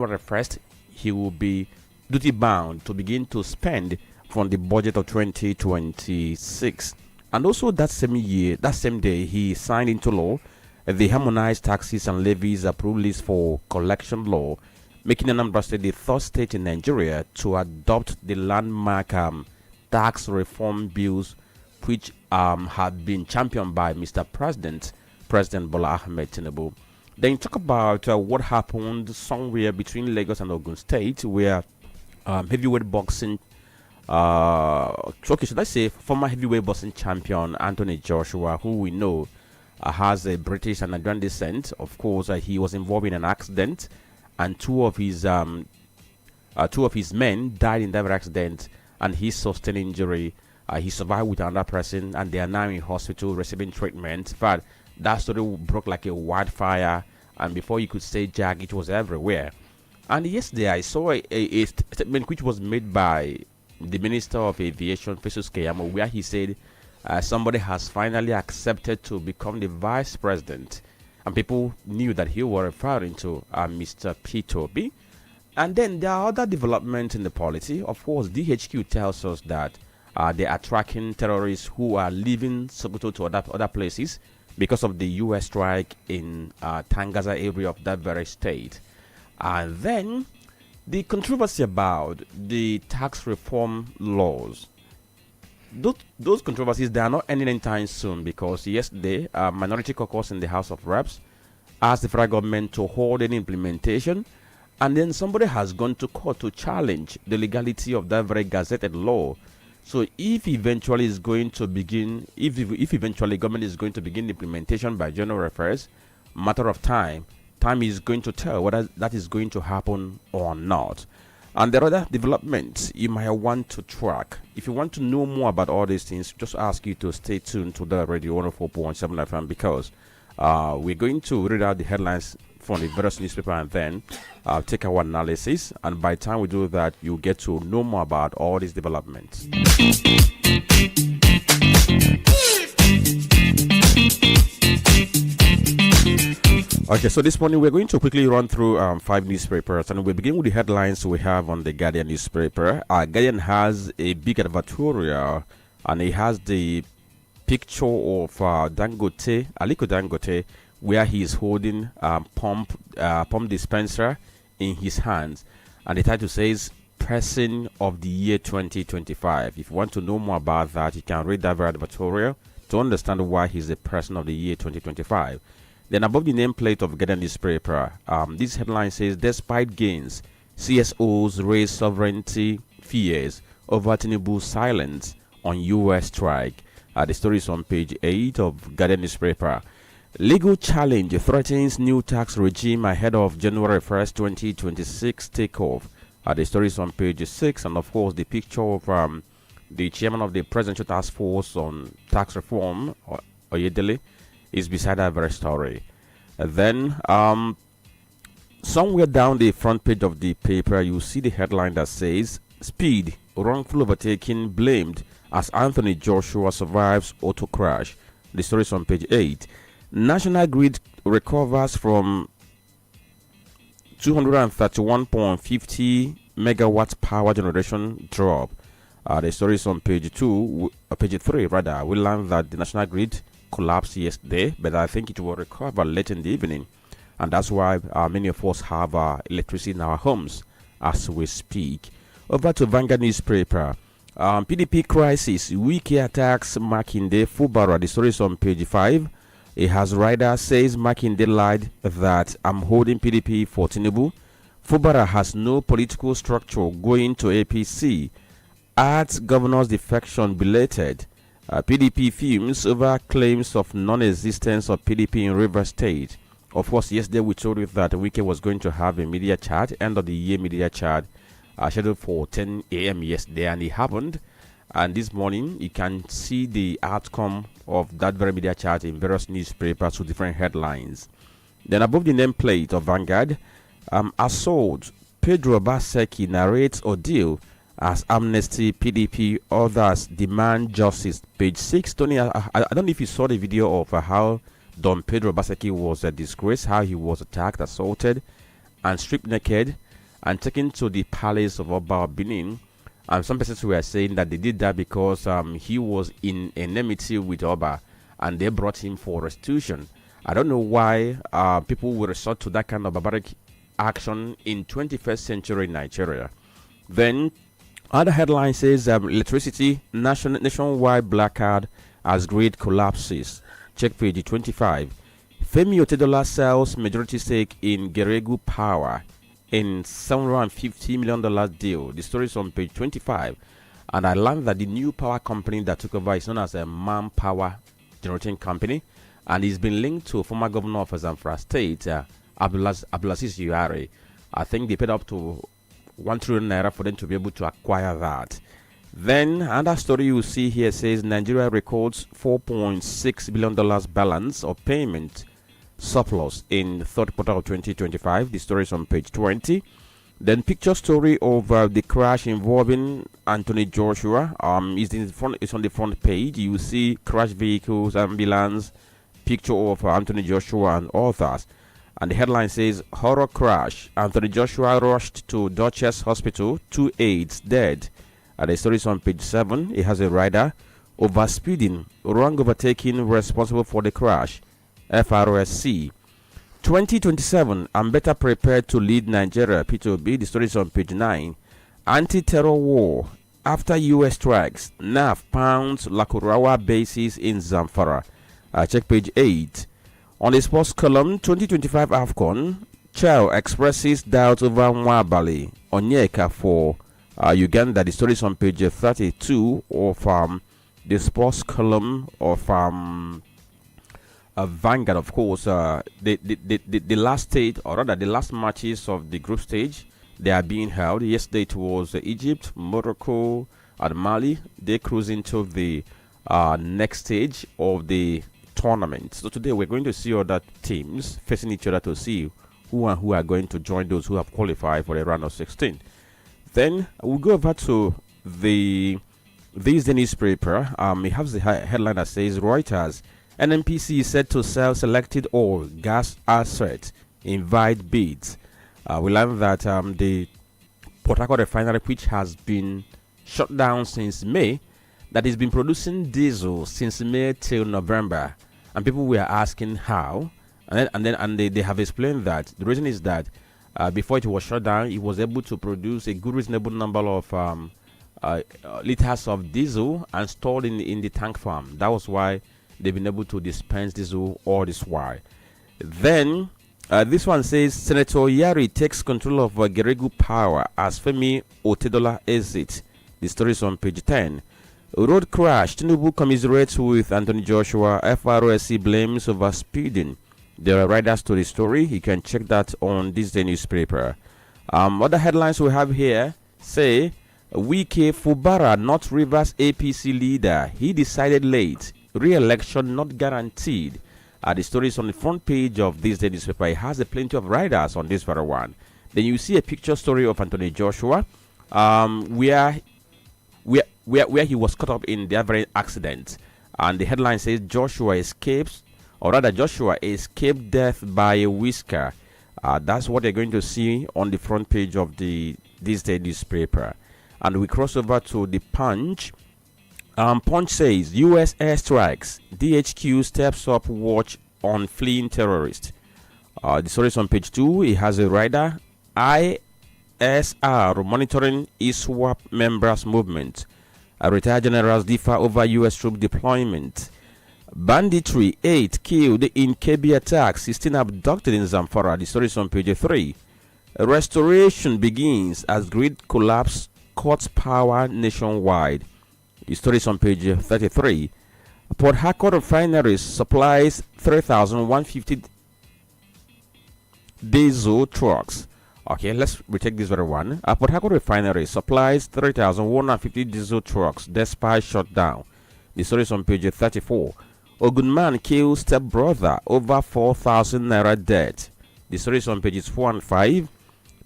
1st, he will be duty bound to begin to spend from the budget of 2026. And also that same year, that same day, he signed into law the harmonized taxes and levies approved list for collection law, making Anambra State the third state in Nigeria to adopt the landmark tax reform bills, which have been championed by Mr. President Bola Ahmed Tinubu. Then talk about what happened somewhere between Lagos and Ogun State, where heavyweight boxing, okay, should I say former heavyweight boxing champion Anthony Joshua, who we know has a British and Nigerian descent. Of course, he was involved in an accident, and two of his men died in that accident, and he sustained injury. He survived with another person, and they are now in hospital receiving treatment. But that story broke like a wildfire, and before you could say Jack, it was everywhere. And yesterday, I saw a statement which was made by the Minister of Aviation, Festus Keyamo, where he said somebody has finally accepted to become the Vice President. And people knew that he was referring to Mr. P2B. And then there are other developments in the polity. Of course, DHQ tells us that they are tracking terrorists who are leaving Sokoto to other places because of the U.S. strike in Tangaza area of that very state. And then the controversy about the tax reform laws. Those controversies, they are not ending anytime soon, because yesterday, Minority Caucus in the House of Reps asked the federal government to hold any implementation, and then somebody has gone to court to challenge the legality of that very gazetted law. So if eventually is going to begin, if eventually government is going to begin implementation by January 1st, matter of time is going to tell whether that is going to happen or not. And there are other developments you might want to track. If you want to know more about all these things, just ask you to stay tuned to the Radio 104.7 FM, because we're going to read out the headlines from the various newspaper, and then take our analysis. And by the time we do that, you'll get to know more about all these developments. Okay, so this morning we're going to quickly run through 5 newspapers, and we begin with the headlines we have on the Guardian newspaper. Guardian has a big advertorial, and it has the picture of Dangote, Aliko Dangote, where he is holding pump dispenser in his hands, and the title says "Person of the Year 2025." If you want to know more about that, you can read that very advertorial to understand why he's the Person of the Year 2025. Then above the nameplate of Guardian newspaper, this headline says, despite gains, CSOs raise sovereignty fears over Tinubu's silence on U.S. strike. The story is on page 8 of Guardian newspaper. Legal challenge threatens new tax regime ahead of January 1st, 2026 takeoff. The story is on page 6, and of course the picture of the chairman of the Presidential Task Force on Tax Reform, Oyedele, is beside that very story. Then somewhere down the front page of the paper, you see the headline that says speed, wrongful overtaking blamed as Anthony Joshua survives auto crash. The story is on page 8. National Grid recovers from 231.50 megawatts power generation drop. The story is on page 3 rather. We learned that the National Grid collapsed yesterday, but I think it will recover late in the evening, and that's why many of us have electricity in our homes as we speak. Over to Vanguard newspaper. PDP crisis, Wiki attacks Makinde Fubara. The story is on page 5. A House rider says Makinde lied that I'm holding PDP for Tinubu. Fubara has no political structure going to APC. Adds governor's defection belated. PDP fumes over claims of non-existence of PDP in River State. Of course, yesterday we told you that Wike was going to have a media chat, end of the year media chat, scheduled for 10 a.m. yesterday, and it happened. And this morning, you can see the outcome of that very media chat in various newspapers with different headlines. Then above the nameplate of Vanguard, assault, Pedro Baseki narrates ordeal as amnesty, PDP, others demand justice. Page 6, Tony, I don't know if you saw the video of how Don Pedro Baseki was disgraced, how he was attacked, assaulted, and stripped naked. and taken to the palace of Oba Benin. And some persons were saying that they did that because he was in enmity with Oba, and they brought him for restitution. I don't know why people will resort to that kind of barbaric action in 21st century Nigeria. Then, other headline says electricity nationwide blackout as grid collapses. Check page 25. Femi Otedola sells majority stake in Geregu Power in $750 million deal. The story is on page 25. And I learned that the new power company that took over is known as a Manpower Generating Company, and it's been linked to former governor of Zamfara State, Abdulaziz Yari. I think they paid up to 1 trillion naira for them to be able to acquire that. Then another story you see here says Nigeria records $4.6 billion balance of payment surplus in the third quarter of 2025. The story is on page 20. Then picture story of the crash involving Anthony Joshua it's on the front page. You see crash vehicles, ambulance, picture of Anthony Joshua and others. And the headline says horror crash. Anthony Joshua rushed to Duchess Hospital, 2 aides dead. And the story is on page 7. It has a rider. Overspeeding, wrong overtaking responsible for the crash. FRSC. 2027, I'm better prepared to lead Nigeria. P2B. The story is on page 9. Anti-terror war. After US strikes, NAF pounds Lakurawa bases in Zamfara. Check page 8. On the sports column, 2025 AFCON, Chao expresses doubt over Nwabali Onyeka for Uganda. The story is on page 32 of the sports column of Vanguard. Of course, the last stage, or rather the last matches of the group stage, they are being held. Yesterday it was Egypt, Morocco, and Mali. They cruise into the next stage of the tournament. So today we're going to see other teams facing each other to see who are going to join those who have qualified for the round of 16. Then we'll go over to this newspaper. It has the headline that says Reuters NNPC is said to sell selected oil gas assets, invite bids. We learned that the Port Harcourt refinery, which has been shut down since May, that has been producing diesel since May till November, and people were asking how, and they have explained that the reason is that before it was shut down, it was able to produce a good reasonable number of liters of diesel and stored in the tank farm. That was why they've been able to dispense diesel all this while. Then this one says Senator Yari takes control of Geregu Power as Femi Otedola exits. The story is on page 10. Road crash. Tinubu commiserates with Anthony Joshua. FRSC blames over speeding. There are writers to the story. You can check that on this day newspaper. Other headlines we have here say Wike Fubara not Rivers APC leader. He decided late. Re-election not guaranteed. The story is on the front page of this day newspaper. It has a plenty of writers on this very one. Then you see a picture story of Anthony Joshua, where he was caught up in the average accident, and the headline says Joshua escaped death by a whisker. That's what you're going to see on the front page of this day newspaper. And we cross over to the Punch. Punch says U.S. airstrikes. DHQ steps up watch on fleeing terrorists. The story is on page 2. It has a rider. ISR monitoring ISWAP members' movement. Retired generals differ over U.S. troop deployment. Banditry. 8 killed in KB attack. 16 abducted in Zamfara. The story is on page 3. Restoration begins as grid collapse cuts power nationwide. The story is on page 33. Port Harcourt refineries supplies 3,150 diesel trucks. Okay, let's retake this very one. Port Harcourt refinery supplies 3,150 diesel trucks despite shutdown. The story is on page 34. Ogunman kills stepbrother over 4,000 naira debt. The story is on pages 4 and 5.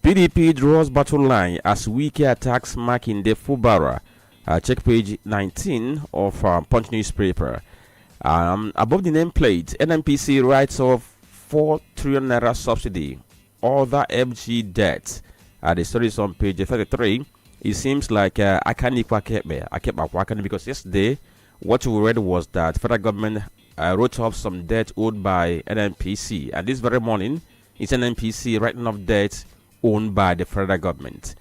PDP draws battle line as Wike attacks Makinde Fubara. Check page 19 of Punch newspaper. Above the nameplate, NNPC writes off 4 trillion naira subsidy. Other FG debt. The story is on page 33. It seems like I can't because yesterday what we read was that federal government wrote off some debt owed by NNPC, and this very morning it's NNPC writing off debt owned by the federal government.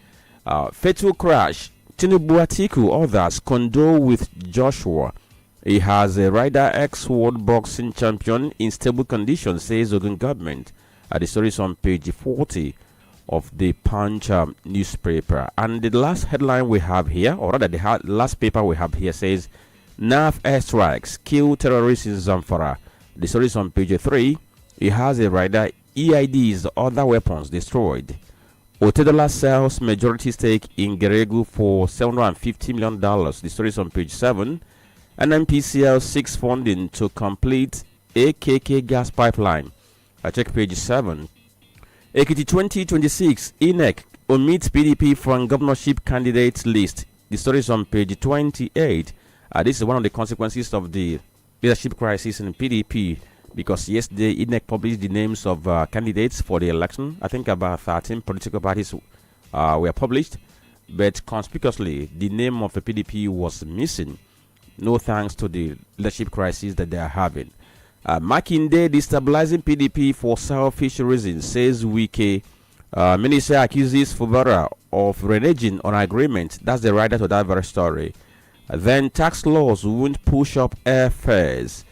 Fatal crash. Tinubu Atiku, others condole with Joshua. He has a rider ex-world boxing champion in stable condition, says Ogun government. The story is on page 40 of the Punch newspaper. And the last headline we have here, or rather the last paper we have here, says NAF airstrikes kill terrorists in Zamfara. The story is on page 3. He has a rider, EIDs, other weapons destroyed. Udala sells majority stake in Geregu for $750 million. The story is on page 7. NNPCL seeks funding to complete AKK gas pipeline. I check page 7. Ekiti 2026, INEC omits PDP from governorship candidates list. The story is on page 28. This is one of the consequences of the leadership crisis in PDP, because yesterday INEC published the names of candidates for the election. I think about 13 political parties were published, but conspicuously the name of the PDP was missing. No thanks to the leadership crisis that they are having. Makinde destabilizing PDP for selfish reasons, says Wike. Minister accuses Fubara of reneging on agreement. That's the writer to that very story. Then tax laws won't push up airfares.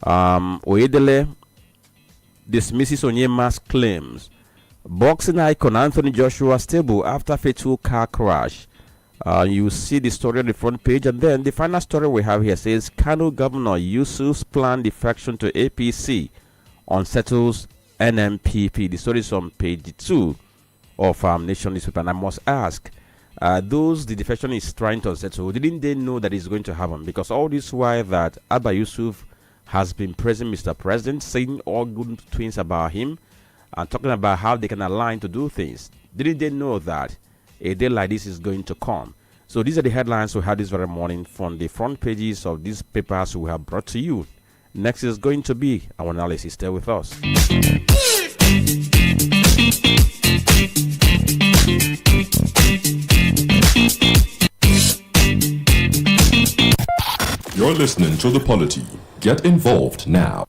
Oyedele dismisses Onyema's claims. Boxing icon Anthony Joshua stable after fatal car crash. You see the story on the front page, and then the final story we have here says Kano Governor Yusuf's planned defection to APC unsettles NMPP. The story is on page 2 of Nation newspaper, and I must ask, those the defection is trying to unsettle, didn't they know that it's going to happen? Because all this while that Abba Yusuf has been praising Mr. President, saying all good things about him, and talking about how they can align to do things. Didn't they know that a day like this is going to come? So these are the headlines we had this very morning from the front pages of these papers we have brought to you. Next is going to be our analysis. Stay with us. You're listening to The Polity. Get involved now.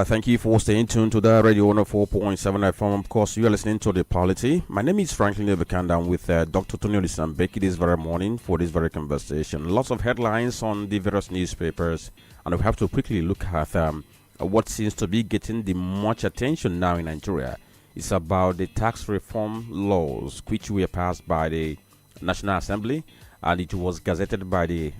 Thank you for staying tuned to the Radio 104.7 FM. Of course, you are listening to The Polity. My name is Franklin Ebekanda. I'm with Dr. Tony Olisambeki this very morning for this very conversation. Lots of headlines on the various newspapers, and we have to quickly look at what seems to be getting the much attention now in Nigeria. It's about the tax reform laws which were passed by the National Assembly, and it was gazetted by the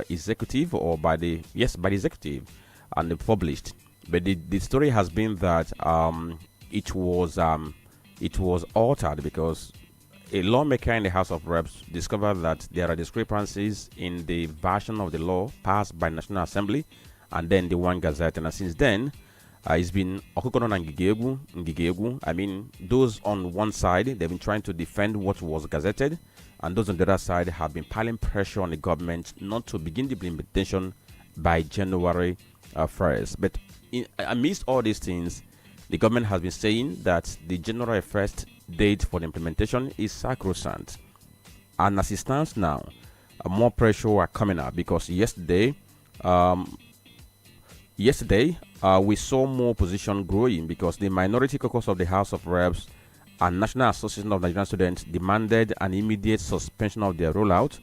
executive, or by the executive, and published. But the story has been that it was altered because a lawmaker in the House of Reps discovered that there are discrepancies in the version of the law passed by National Assembly and then the one gazette. And since then, it's been Okukono and Ngigegu. I mean, those on one side, they've been trying to defend what was gazetted, and those on the other side have been piling pressure on the government not to begin the implementation by January 1st. But amidst all these things, the government has been saying that the January 1st date for the implementation is sacrosanct. And as it stands now, more pressure are coming up because yesterday we saw more opposition growing because the minority caucus of the House of Reps and National Association of Nigerian Students demanded an immediate suspension of their rollout,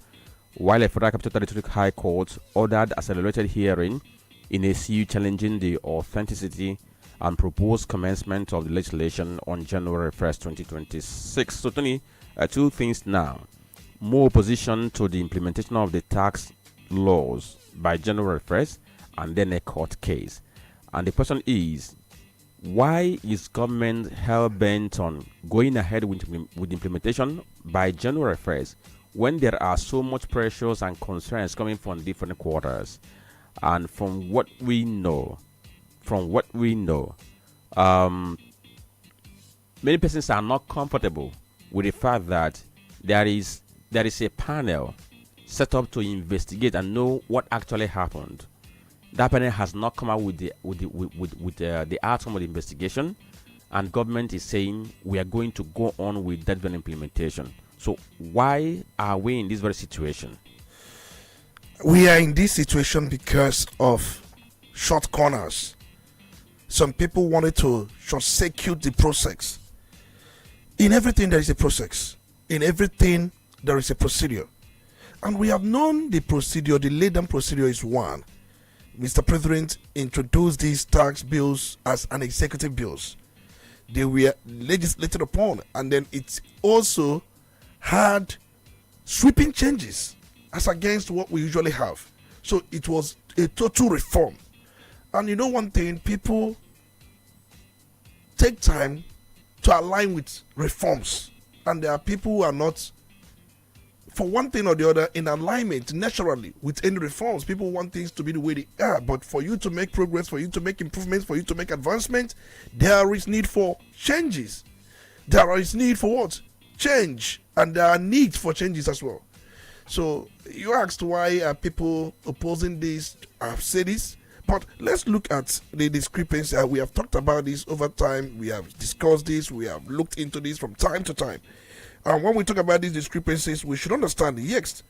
while a Federal Capital Territory High Court ordered accelerated hearing in a suit challenging the authenticity and proposed commencement of the legislation on January 1st, 2026. So, Tony, two things now. More opposition to the implementation of the tax laws by January 1st, and then a court case. And the question is, why is government hell-bent on going ahead with implementation by January 1st when there are so much pressures and concerns coming from different quarters? And from what we know, many persons are not comfortable with the fact that there is there is a panel set up to investigate and know what actually happened. That panel has not come out with the outcome of the investigation, and government is saying we are going to go on with that very implementation. So why are we in this very situation? We are in this situation because of short corners. Some people wanted to short-circuit the process. In everything, there is a process. In everything, there is a procedure. And we have known the procedure. The laid-down procedure is one. Mr. President introduced these tax bills as an executive bills. They were legislated upon, and then it also had sweeping changes as against what we usually have. So it was a total reform. And you know one thing, people take time to align with reforms, and there are people who are not, for one thing or the other, in alignment naturally with any reforms. People want things to be the way they are, but for you to make progress, for you to make improvements, for you to make advancement, there is need for changes. There is need for what? Change. And there are needs for changes as well. So you asked why are people opposing this? I've said this, but let's look at the discrepancy. We have talked about this over time. We have discussed this. We have looked into this from time to time. And when we talk about these discrepancies, we should understand, yes,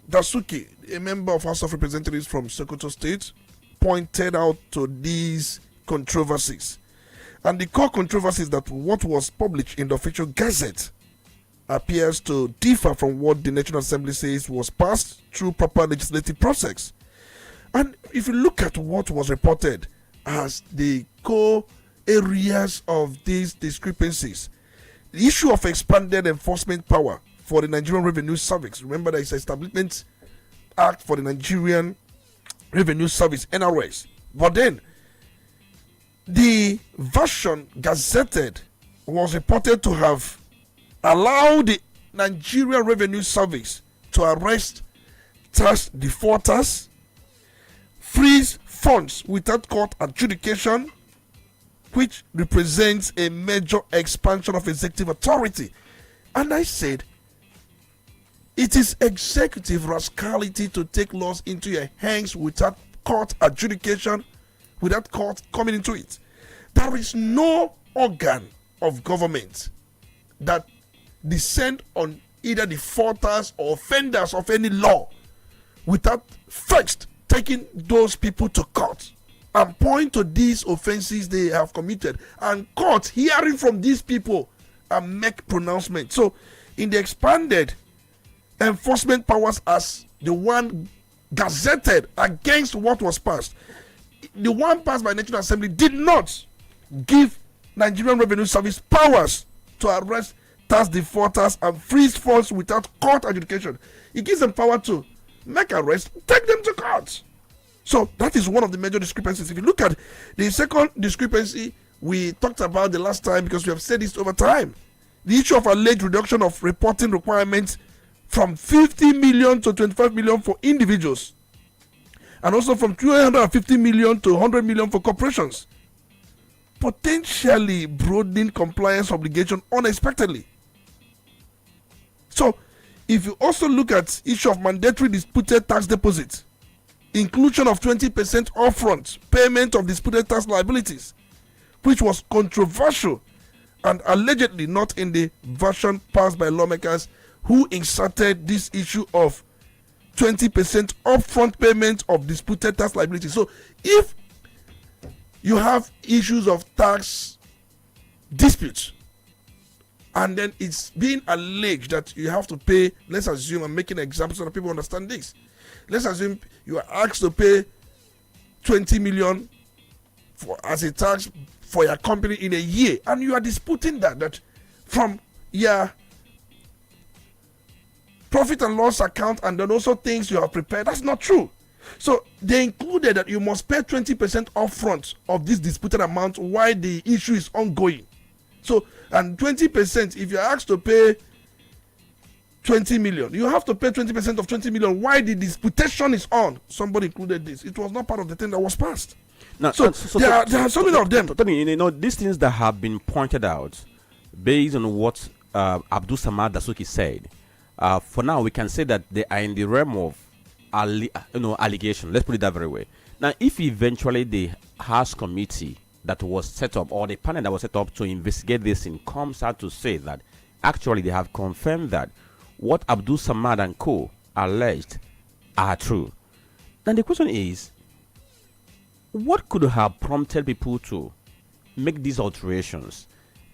Dasuki, a member of House of Representatives from Sokoto State, pointed out to these controversies. And the core controversy is that what was published in the official gazette appears to differ from what the National Assembly says was passed through proper legislative process. And if you look at what was reported as the core areas of these discrepancies, the issue of expanded enforcement power for the Nigerian Revenue Service. Remember, there is an Establishment Act for the Nigerian Revenue Service, NRS. But then, the version gazetted was reported to have allowed the Nigerian Revenue Service to arrest tax defaulters, freeze funds without court adjudication, which represents a major expansion of executive authority. And I said, it is executive rascality to take laws into your hands without court adjudication, without court coming into it. There is no organ of government that descend on either defaulters or offenders of any law without first taking those people to court and point to these offenses they have committed, and court hearing from these people and make pronouncement. So in the expanded enforcement powers as the one gazetted against what was passed, the one passed by National Assembly did not give Nigerian Revenue Service powers to arrest tax defaulters and freeze funds without court adjudication. It gives them power to make arrests, take them to court. So that is one of the major discrepancies. If you look at the second discrepancy we talked about the last time, because we have said this over time, the issue of alleged reduction of reporting requirements from 50 million to 25 million for individuals, and also from 250 million to 100 million for corporations, potentially broadening compliance obligation unexpectedly. So if you also look at issue of mandatory disputed tax deposits, inclusion of 20% upfront payment of disputed tax liabilities, which was controversial and allegedly not in the version passed by lawmakers who inserted this issue of 20% upfront payment of disputed tax liabilities. So if you have issues of tax disputes, and then it's being alleged that you have to pay, let's assume, I'm making examples so that people understand this. Let's assume you are asked to pay 20 million as a tax for your company in a year, and you are disputing that from your profit and loss account, and then also things you have prepared. That's not true. So they included that you must pay 20% upfront of this disputed amount while the issue is ongoing. So, and 20%, if you're asked to pay 20 million, you have to pay 20% of 20 million while the disputation is on. Somebody included this. It was not part of the thing that was passed. Now, there are so many of them. You know, these things that have been pointed out based on what Abdul Samad Dasuki said For now, we can say that they are in the realm of allegation. Let's put it that very way. Now, if eventually the House committee that was set up, or the panel that was set up to investigate this thing, comes out to say that actually they have confirmed that what Abdul Samad and co alleged are true, then the question is, what could have prompted people to make these alterations?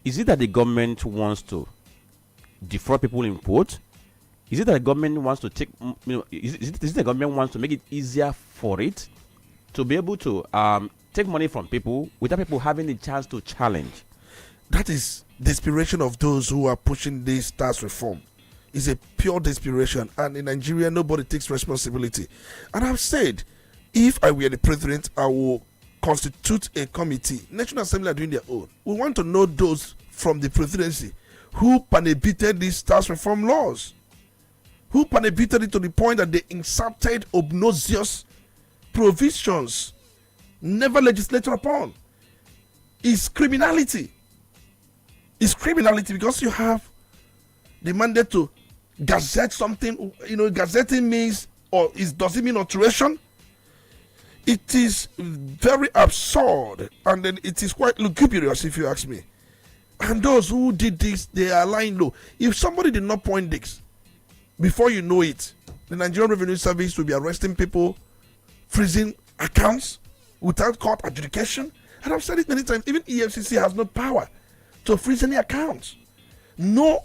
Is it that the government wants to defraud people in quote? Is it that the government wants to take, is it the government wants to make it easier for it to be able to take money from people without people having the chance to challenge? That is desperation of those who are pushing this tax reform. It's a pure desperation, and in Nigeria, nobody takes responsibility. And I've said, if I were the president, I will constitute a committee. National Assembly are doing their own. We want to know those from the presidency who prohibited these tax reform laws, who prohibited it to the point that they inserted obnoxious provisions never legislated upon. It's criminality. It's criminality because you have the mandate to gazette something. Gazetting means, does it mean alteration? It is very absurd, and then it is quite lugubrious if you ask me. And those who did this, they are lying low. If somebody did not point this, before you know it, the Nigerian Revenue Service will be arresting people, freezing accounts without court adjudication. And I've said it many times, even EFCC has no power to freeze any accounts. No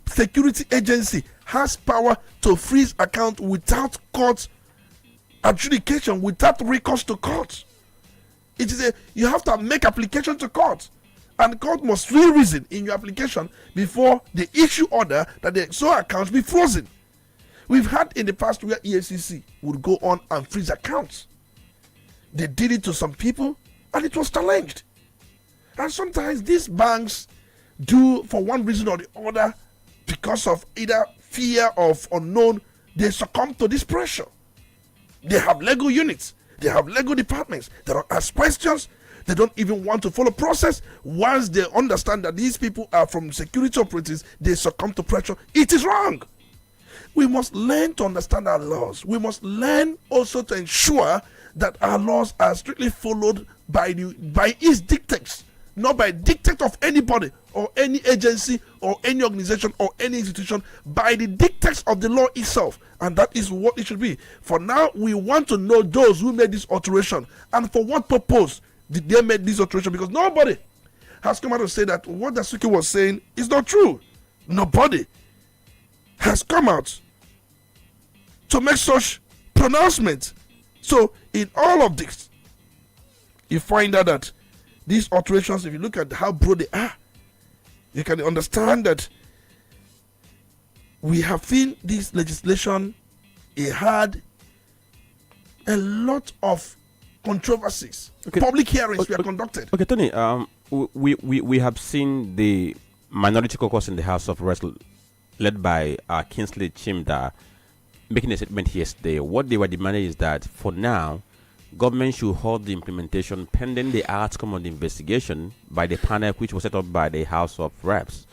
security agency has power to freeze account without court adjudication, without recourse to court. You have to make application to court, and court must really reason in your application before they issue order that the so accounts be frozen. We've had in the past where EFCC would go on and freeze accounts. They did it to some people and it was challenged. And sometimes these banks do, for one reason or the other, because of either fear of unknown, they succumb to this pressure. They have legal units, they have legal departments, they don't ask questions, they don't even want to follow process. Once they understand that these people are from security operatives, they succumb to pressure. It is wrong. We must learn to understand our laws. We must learn also to ensure that our laws are strictly followed by its dictates, not by dictate of anybody or any agency or any organization or any institution, by the dictates of the law itself. And that is what it should be. For now, we want to know those who made this alteration and for what purpose did they make this alteration, because nobody has come out to say that what Dasuki was saying is not true. Nobody has come out to make such pronouncement. So in all of this, you find out that these alterations, if you look at how broad they are, you can understand that we have seen this legislation, it had a lot of controversies. Okay. Public hearings were conducted. Okay, Tony, we have seen the minority caucus in the House of Reps led by Kingsley Chimda making a statement yesterday. What they were demanding is that for now, government should hold the implementation pending the outcome of the investigation by the panel which was set up by the House of Reps.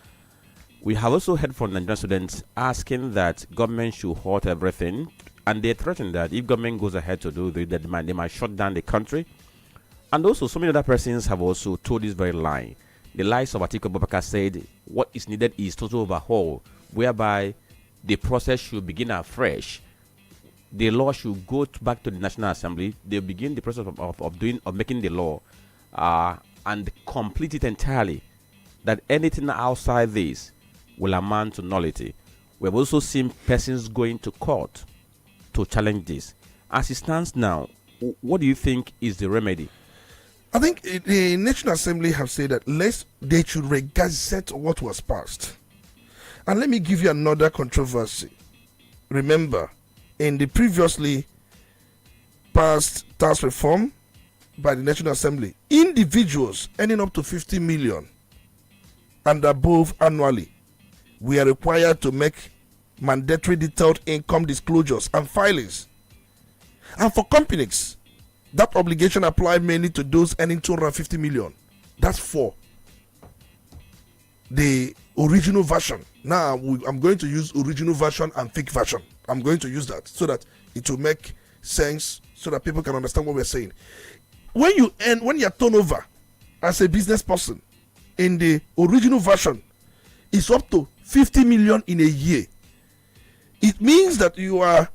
We have also heard from Nigerian students asking that government should halt everything, and they threaten that if government goes ahead to do that, they might shut down the country. And also, so many other persons have also told this very line. The likes of Atiku Abubakar said what is needed is total overhaul, whereby the process should begin afresh. The law should go back to the National Assembly. They'll begin the process of making the law and complete it entirely. That anything outside this will amount to nullity. We have also seen persons going to court to challenge this. As it stands now, what do you think is the remedy? I think the National Assembly have said that they should regazette what was passed. And let me give you another controversy. Remember, in the previously passed tax reform by the National Assembly, individuals earning up to 50 million and above annually, we are required to make mandatory detailed income disclosures and filings. And for companies, that obligation applies mainly to those earning 250 million. That's for the original version. Now I'm going to use original version and fake version. I'm going to use that so that it will make sense, so that people can understand what we're saying. When your turnover as a business person in the original version is up to 50 million in a year, it means that you are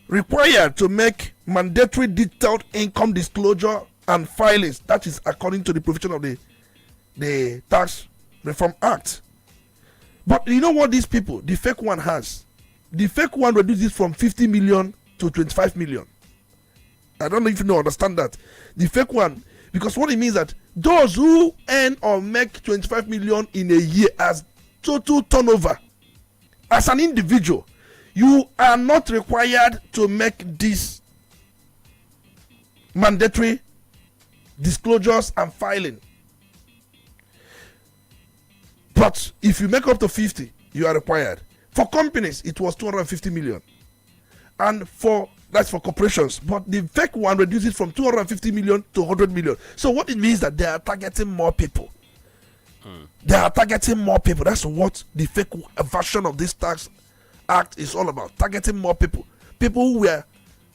required to make mandatory detailed income disclosure and filings. That is according to the provision of the Tax Reform Act. But you know what these people, the fake one has? The fake one reduces from 50 million to 25 million. I don't know if you understand that. The fake one, because what it means that those who earn or make 25 million in a year as total turnover, as an individual, you are not required to make these mandatory disclosures and filing. But if you make up to 50, you are required. For companies, it was 250 million. And that's for corporations. But the fake one reduces from 250 million to 100 million. So what it means that they are targeting more people. They are targeting more people. That's what the fake version of this tax act is all about. Targeting more people. People who were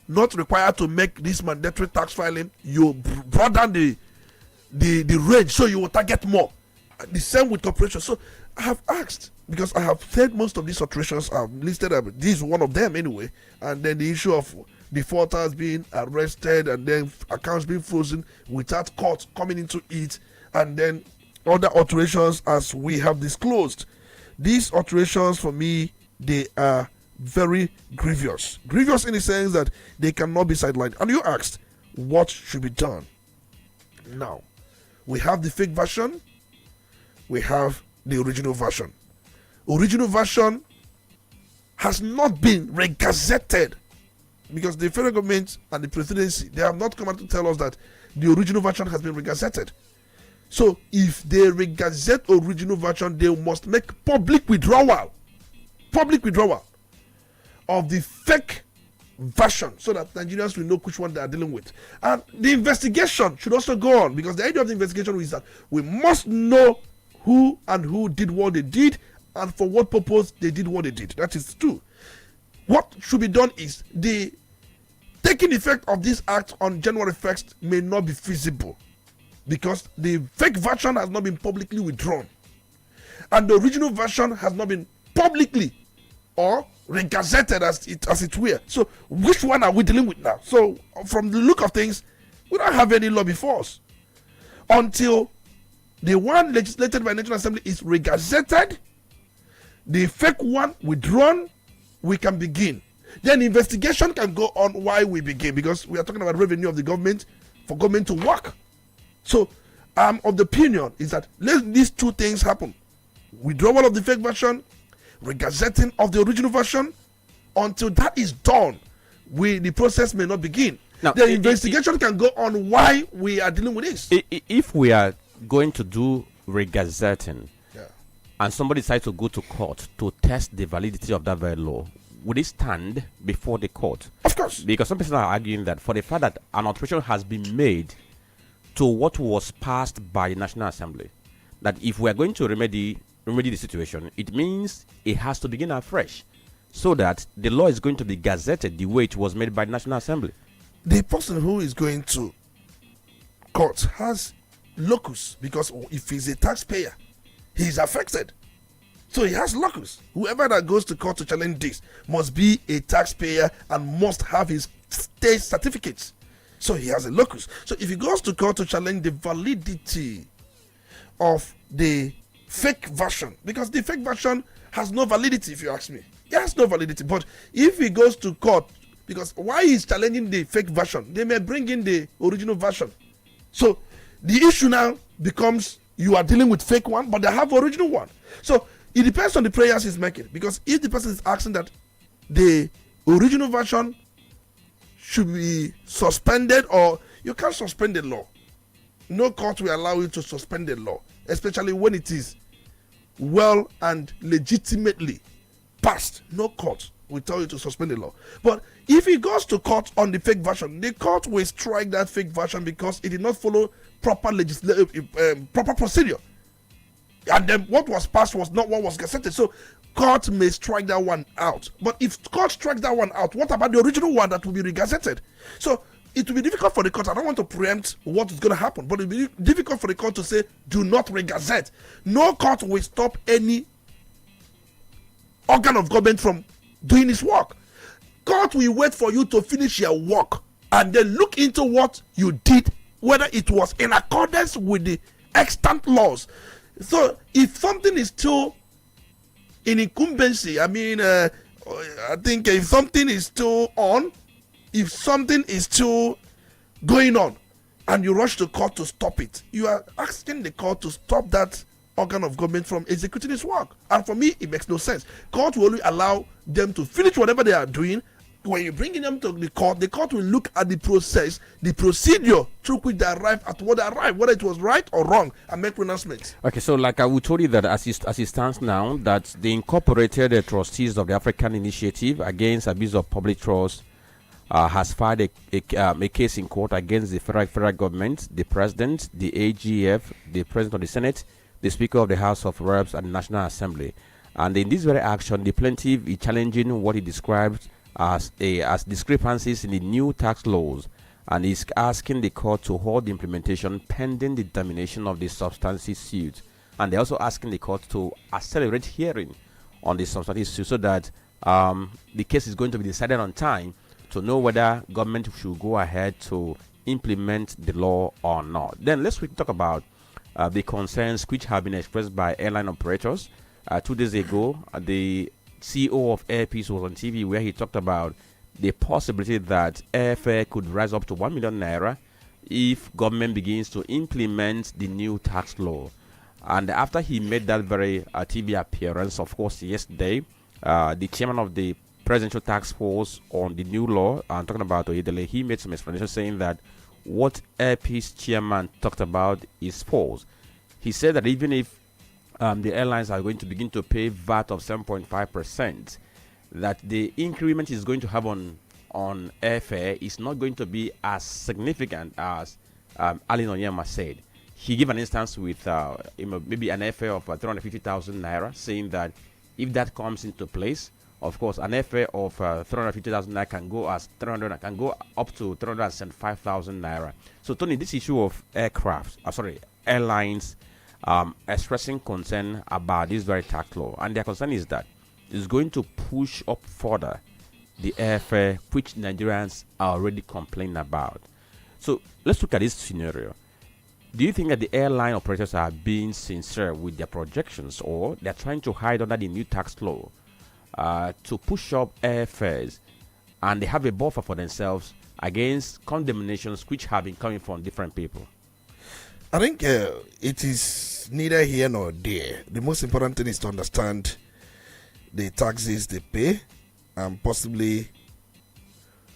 not required to make this mandatory tax filing, you broaden the range, so you will target more. The same with corporations. So I have asked, because I have said most of these alterations are listed. This is one of them anyway. And then the issue of defaulters being arrested and then accounts being frozen without court coming into it, and then other alterations as we have disclosed. These alterations for me, they are very grievous. Grievous in the sense that they cannot be sidelined. And you asked, what should be done? Now, we have the fake version. We have the original version. Original version has not been regazetted, because the federal government and the presidency, they have not come out to tell us that the original version has been regazetted. So if they regazette original version, they must make public withdrawal of the fake version, so that Nigerians will know which one they are dealing with. And the investigation should also go on, because the idea of the investigation is that we must know who did what they did and for what purpose they did what they did. That is true. What should be done is the taking effect of this act on January 1st may not be feasible, because the fake version has not been publicly withdrawn and the original version has not been publicly or regazetted as it were. So which one are we dealing with now? So from the look of things, we don't have any law before us until the one legislated by National Assembly is regazetted, the fake one withdrawn. We can begin. Then investigation can go on while we begin, because we are talking about revenue of the government for government to work. So I'm of the opinion is that let these two things happen: withdrawal of the fake version, regazetting of the original version. Until that is done, the process may not begin. Now, the investigation can go on while we are dealing with this. If we are going to do regazetting, and somebody decides to go to court to test the validity of that very law, would it stand before the court? Of course. Because some people are arguing that for the fact that an alteration has been made to what was passed by the National Assembly, that if we are going to remedy the situation, it means it has to begin afresh, so that the law is going to be gazetted the way it was made by the National Assembly. The person who is going to court has locus, because if he's a taxpayer, he's affected. So he has locus. Whoever that goes to court to challenge this must be a taxpayer and must have his state certificates. So he has a locus. So if he goes to court to challenge the validity of the fake version, because the fake version has no validity, if you ask me. It has no validity. But if he goes to court, because why he's challenging the fake version, they may bring in the original version. So the issue now becomes, you are dealing with fake one, but they have original one. So it depends on the prayers he's making, because if the person is asking that the original version should be suspended, or you can't suspend the law. No court will allow you to suspend the law, especially when it is well and legitimately passed. No court will tell you to suspend the law. But if he goes to court on the fake version, the court will strike that fake version because it did not follow proper proper procedure. and then what was passed was not what was gazetted. So court may strike that one out. But if court strikes that one out, what about the original one that will be regazetted? So it will be difficult for the court. I don't want to preempt what is going to happen, but it will be difficult for the court to say, do not regazette. No court will stop any organ of government from doing its work. Court will wait for you to finish your work and then look into what you did, whether it was in accordance with the extant laws. So if something is still in incumbency, I think if something is still on, if something is still going on, and you rush to court to stop it, you are asking the court to stop that organ of government from executing its work. And for me, it makes no sense. Court will only allow them to finish whatever they are doing. When you bring them to the court will look at the process, the procedure through which they arrive at what they arrive, whether it was right or wrong, and make pronouncements. Okay, so like I would told you that as it stands now, that the incorporated trustees of the African Initiative Against Abuse of Public Trust has filed a case in court against the federal government, the president, the AGF, the president of the Senate, the Speaker of the House of Reps, and the National Assembly. And in this very action, the plaintiff is challenging what he described as discrepancies in the new tax laws, and is asking the court to hold the implementation pending the determination of the substantive suit. And they're also asking the court to accelerate hearing on the substantive suit so that the case is going to be decided on time to know whether government should go ahead to implement the law or not. Then let's talk about the concerns which have been expressed by airline operators. 2 days ago, the CEO of Air Peace was on TV where he talked about the possibility that airfare could rise up to 1 million naira if government begins to implement the new tax law. And after he made that very TV appearance, of course, yesterday, the chairman of the presidential task force on the new law, I'm talking about Udala, he made some explanation saying that what Air Peace chairman talked about is false. He said that even if the airlines are going to begin to pay VAT of 7.5%, that the increment is going to have on airfare is not going to be as significant as Ali Onyema said. He gave an instance with maybe an airfare of 350,000 naira, saying that if that comes into place, of course, an airfare of 350,000 naira can go up to 375,000 naira. So, Tony, this issue of airlines expressing concern about this very tax law, and their concern is that it's going to push up further the airfare which Nigerians are already complaining about. So let's look at this scenario. Do you think that the airline operators are being sincere with their projections, or they're trying to hide under the new tax law to push up airfares, and they have a buffer for themselves against condemnations which have been coming from different people? I think it is neither here nor there. The most important thing is to understand the taxes they pay and possibly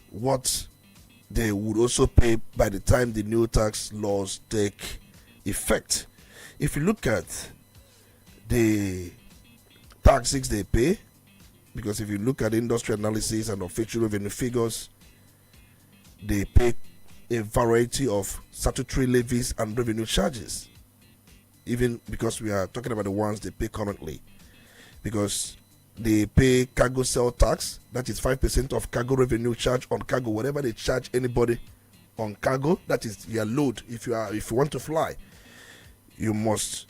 what they would also pay by the time the new tax laws take effect. If you look at the taxes they pay, because if you look at industry analysis and official revenue figures, they pay a variety of statutory levies and revenue charges, even because we are talking about the ones they pay currently, because they pay cargo sale tax, that is 5% of cargo revenue charge on cargo. Whatever they charge anybody on cargo, that is your load. If you want to fly, you must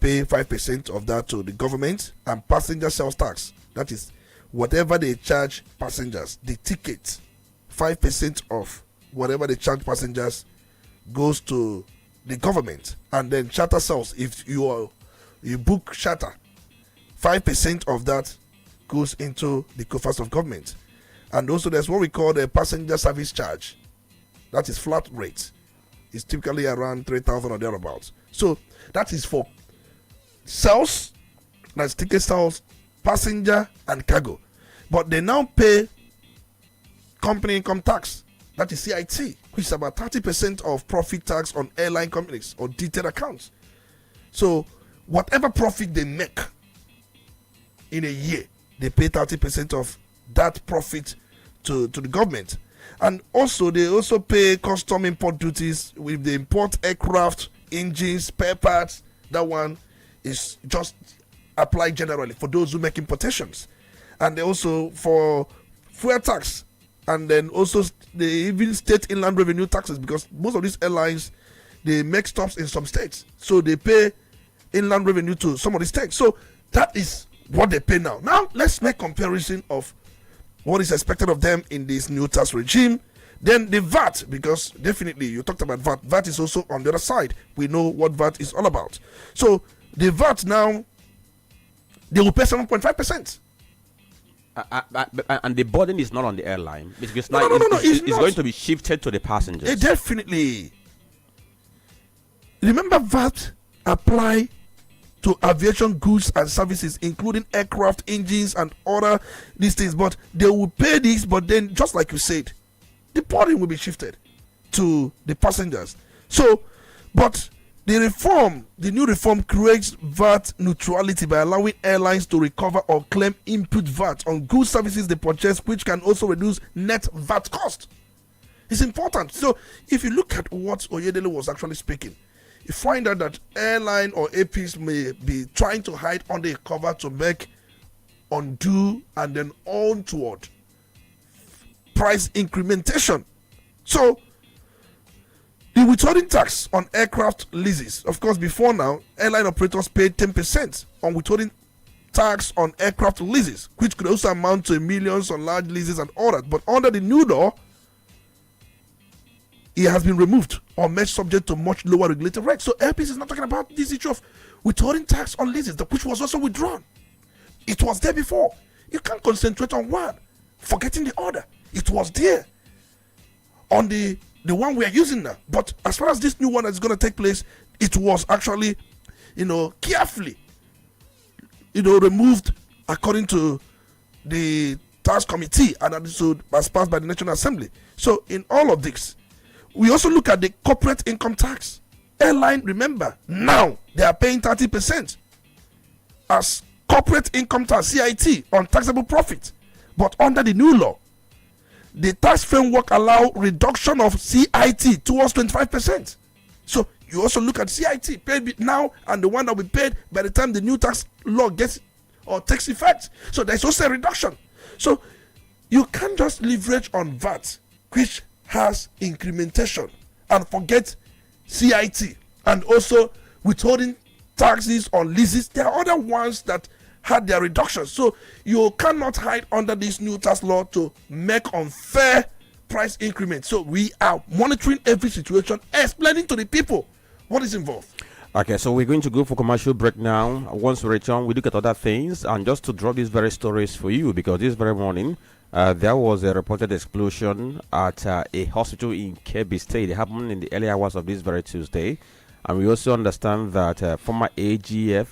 pay 5% of that to the government. And passenger sales tax, that is whatever they charge passengers, the ticket, 5% of whatever they charge passengers goes to the government. And then charter sales, if you book charter, 5% of that goes into the coffers of government. And also there's what we call the passenger service charge. That is flat rate. It's typically around 3,000 or thereabouts. So that is for sales, that's ticket sales, passenger and cargo. But they now pay company income tax, that is CIT, which is about 30% of profit tax on airline companies or detailed accounts. So whatever profit they make in a year, they pay 30% of that profit to the government. And also they also pay custom import duties. With the import aircraft, engines, spare parts, that one is just applied generally for those who make importations, and they also for fuel tax, and then also the even state inland revenue taxes, because most of these airlines, they make stops in some states, so they pay inland revenue to some of the states. So that is what they pay now. Now let's make comparison of what is expected of them in this new tax regime. Then the VAT, because definitely you talked about VAT. VAT is also on the other side. We know what VAT is all about. So the VAT now, they will pay 7.5%. And the burden is not on the airline, because now No, it's going to be shifted to the passengers. Definitely. Remember, VAT apply to aviation goods and services, including aircraft engines and other these things, but they will pay this, but then just like you said, the burden will be shifted to the passengers. So, but the new reform creates VAT neutrality by allowing airlines to recover or claim input VAT on goods services they purchase, which can also reduce net VAT cost. It's important. So if you look at what Oyedele was actually speaking, you find out that airline or APs may be trying to hide under a cover to make undue and then untoward price incrementation. So the withholding tax on aircraft leases, of course, before now, airline operators paid 10% on withholding tax on aircraft leases, which could also amount to millions on large leases and all that. But under the new law, it has been removed or made subject to much lower regulated rates. So APs is not talking about this issue of withholding tax on leases, which was also withdrawn. It was there before. You can't concentrate on one, forgetting the other. It was there on the one we are using now. But as far as this new one that's going to take place, it was actually, carefully, removed according to the tax committee and as passed by the National Assembly. So in all of this, we also look at the corporate income tax. Airline, remember, now they are paying 30% as corporate income tax, CIT, on taxable profit. But under the new law, the tax framework allow reduction of CIT towards 25%. So you also look at CIT paid now and the one that will be paid by the time the new tax law gets or takes effect. So there's also a reduction. So you can't just leverage on VAT, which has incrementation, and forget CIT and also withholding taxes on leases. There are other ones that had their reductions. So you cannot hide under this new tax law to make unfair price increments. So we are monitoring every situation, explaining to the people what is involved. Okay, so we're going to go for commercial break now. Once we return, we look at other things, and just to drop these very stories for you, because this very morning there was a reported explosion at a hospital in Kebbi State. It happened in the early hours of this very Tuesday, and we also understand that former AGF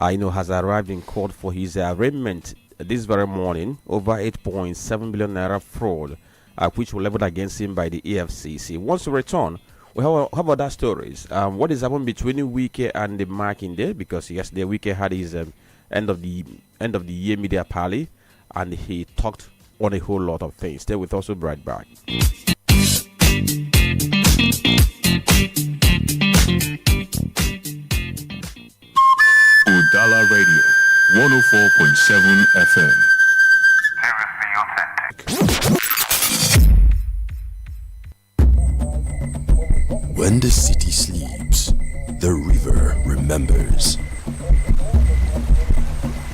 has arrived in court for his arraignment this very morning over 8.7 billion naira fraud, which were leveled against him by the EFCC. Once we return, how about that stories? What is happening between Wike and the Mark in there? Because yesterday Wike had his end of the year media party, and he talked on a whole lot of things. Stay with us, we'll be right back. Udala Radio, 104.7 FM. When the city sleeps, the river remembers.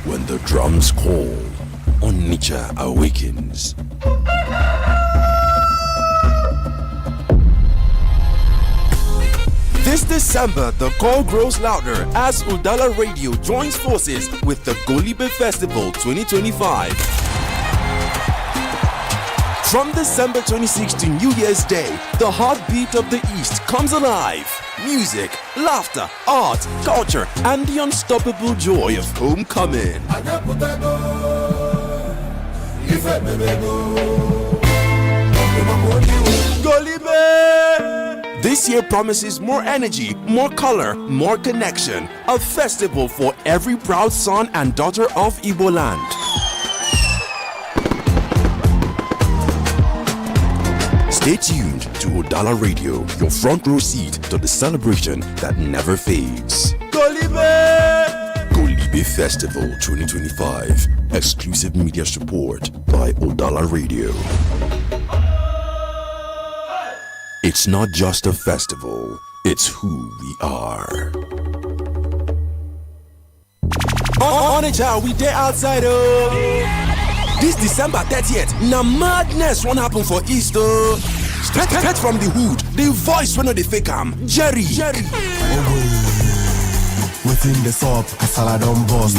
When the drums call, Onitsha awakens. This December, the call grows louder as Udala Radio joins forces with the Golibe Festival 2025. From December 2016 New Year's Day, the heartbeat of the East comes alive. Music, laughter, art, culture, and the unstoppable joy of homecoming. Golibe! This year promises more energy, more color, more connection. A festival for every proud son and daughter of Igbo land. Stay tuned to Udala Radio, your front row seat to the celebration that never fades. Golibe! Golibe Festival 2025. Exclusive media support by Udala Radio. It's not just a festival, it's who we are. Onitsha, we there outside, oh. This December 30th, na madness won't happen for Easter. Straight from the hood, the voice when they fake am, Jerry. Within the shop, Kasala don't bust.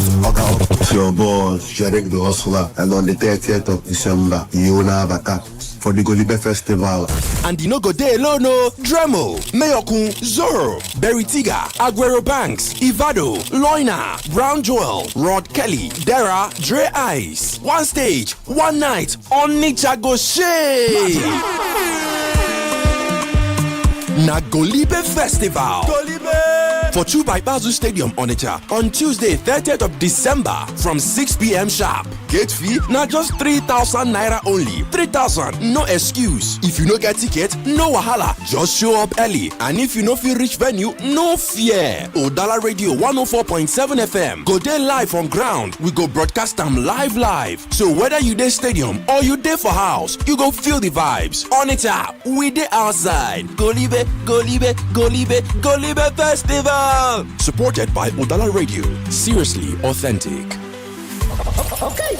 It's your boss, Jarek the Hustler, and on the 30th of December, Yona Bata for the Golibe Festival. And you no go there alone, no. Dremel, Mayokun, Zorro, Berry Tiga, Aguero Banks, Ivado, Loina, Brown Joel, Rod Kelly, Dara, Dre Ice. One stage, one night, Onitsha go shake. Na Golibe Festival. For 2 by Bazu Stadium, Onitsha, on Tuesday, 30th of December, from 6 p.m. sharp. Gate fee, not just 3,000 naira only. 3,000, no excuse. If you no get ticket, no wahala. Just show up early. And if you no feel reach venue, no fear. Udala Radio 104.7 FM. Go there live on ground. We go broadcast them live. So whether you there stadium or you there for house, you go feel the vibes. Onitsha, we there outside. Golibe Festival. Supported by Udala Radio. Seriously authentic. Okay.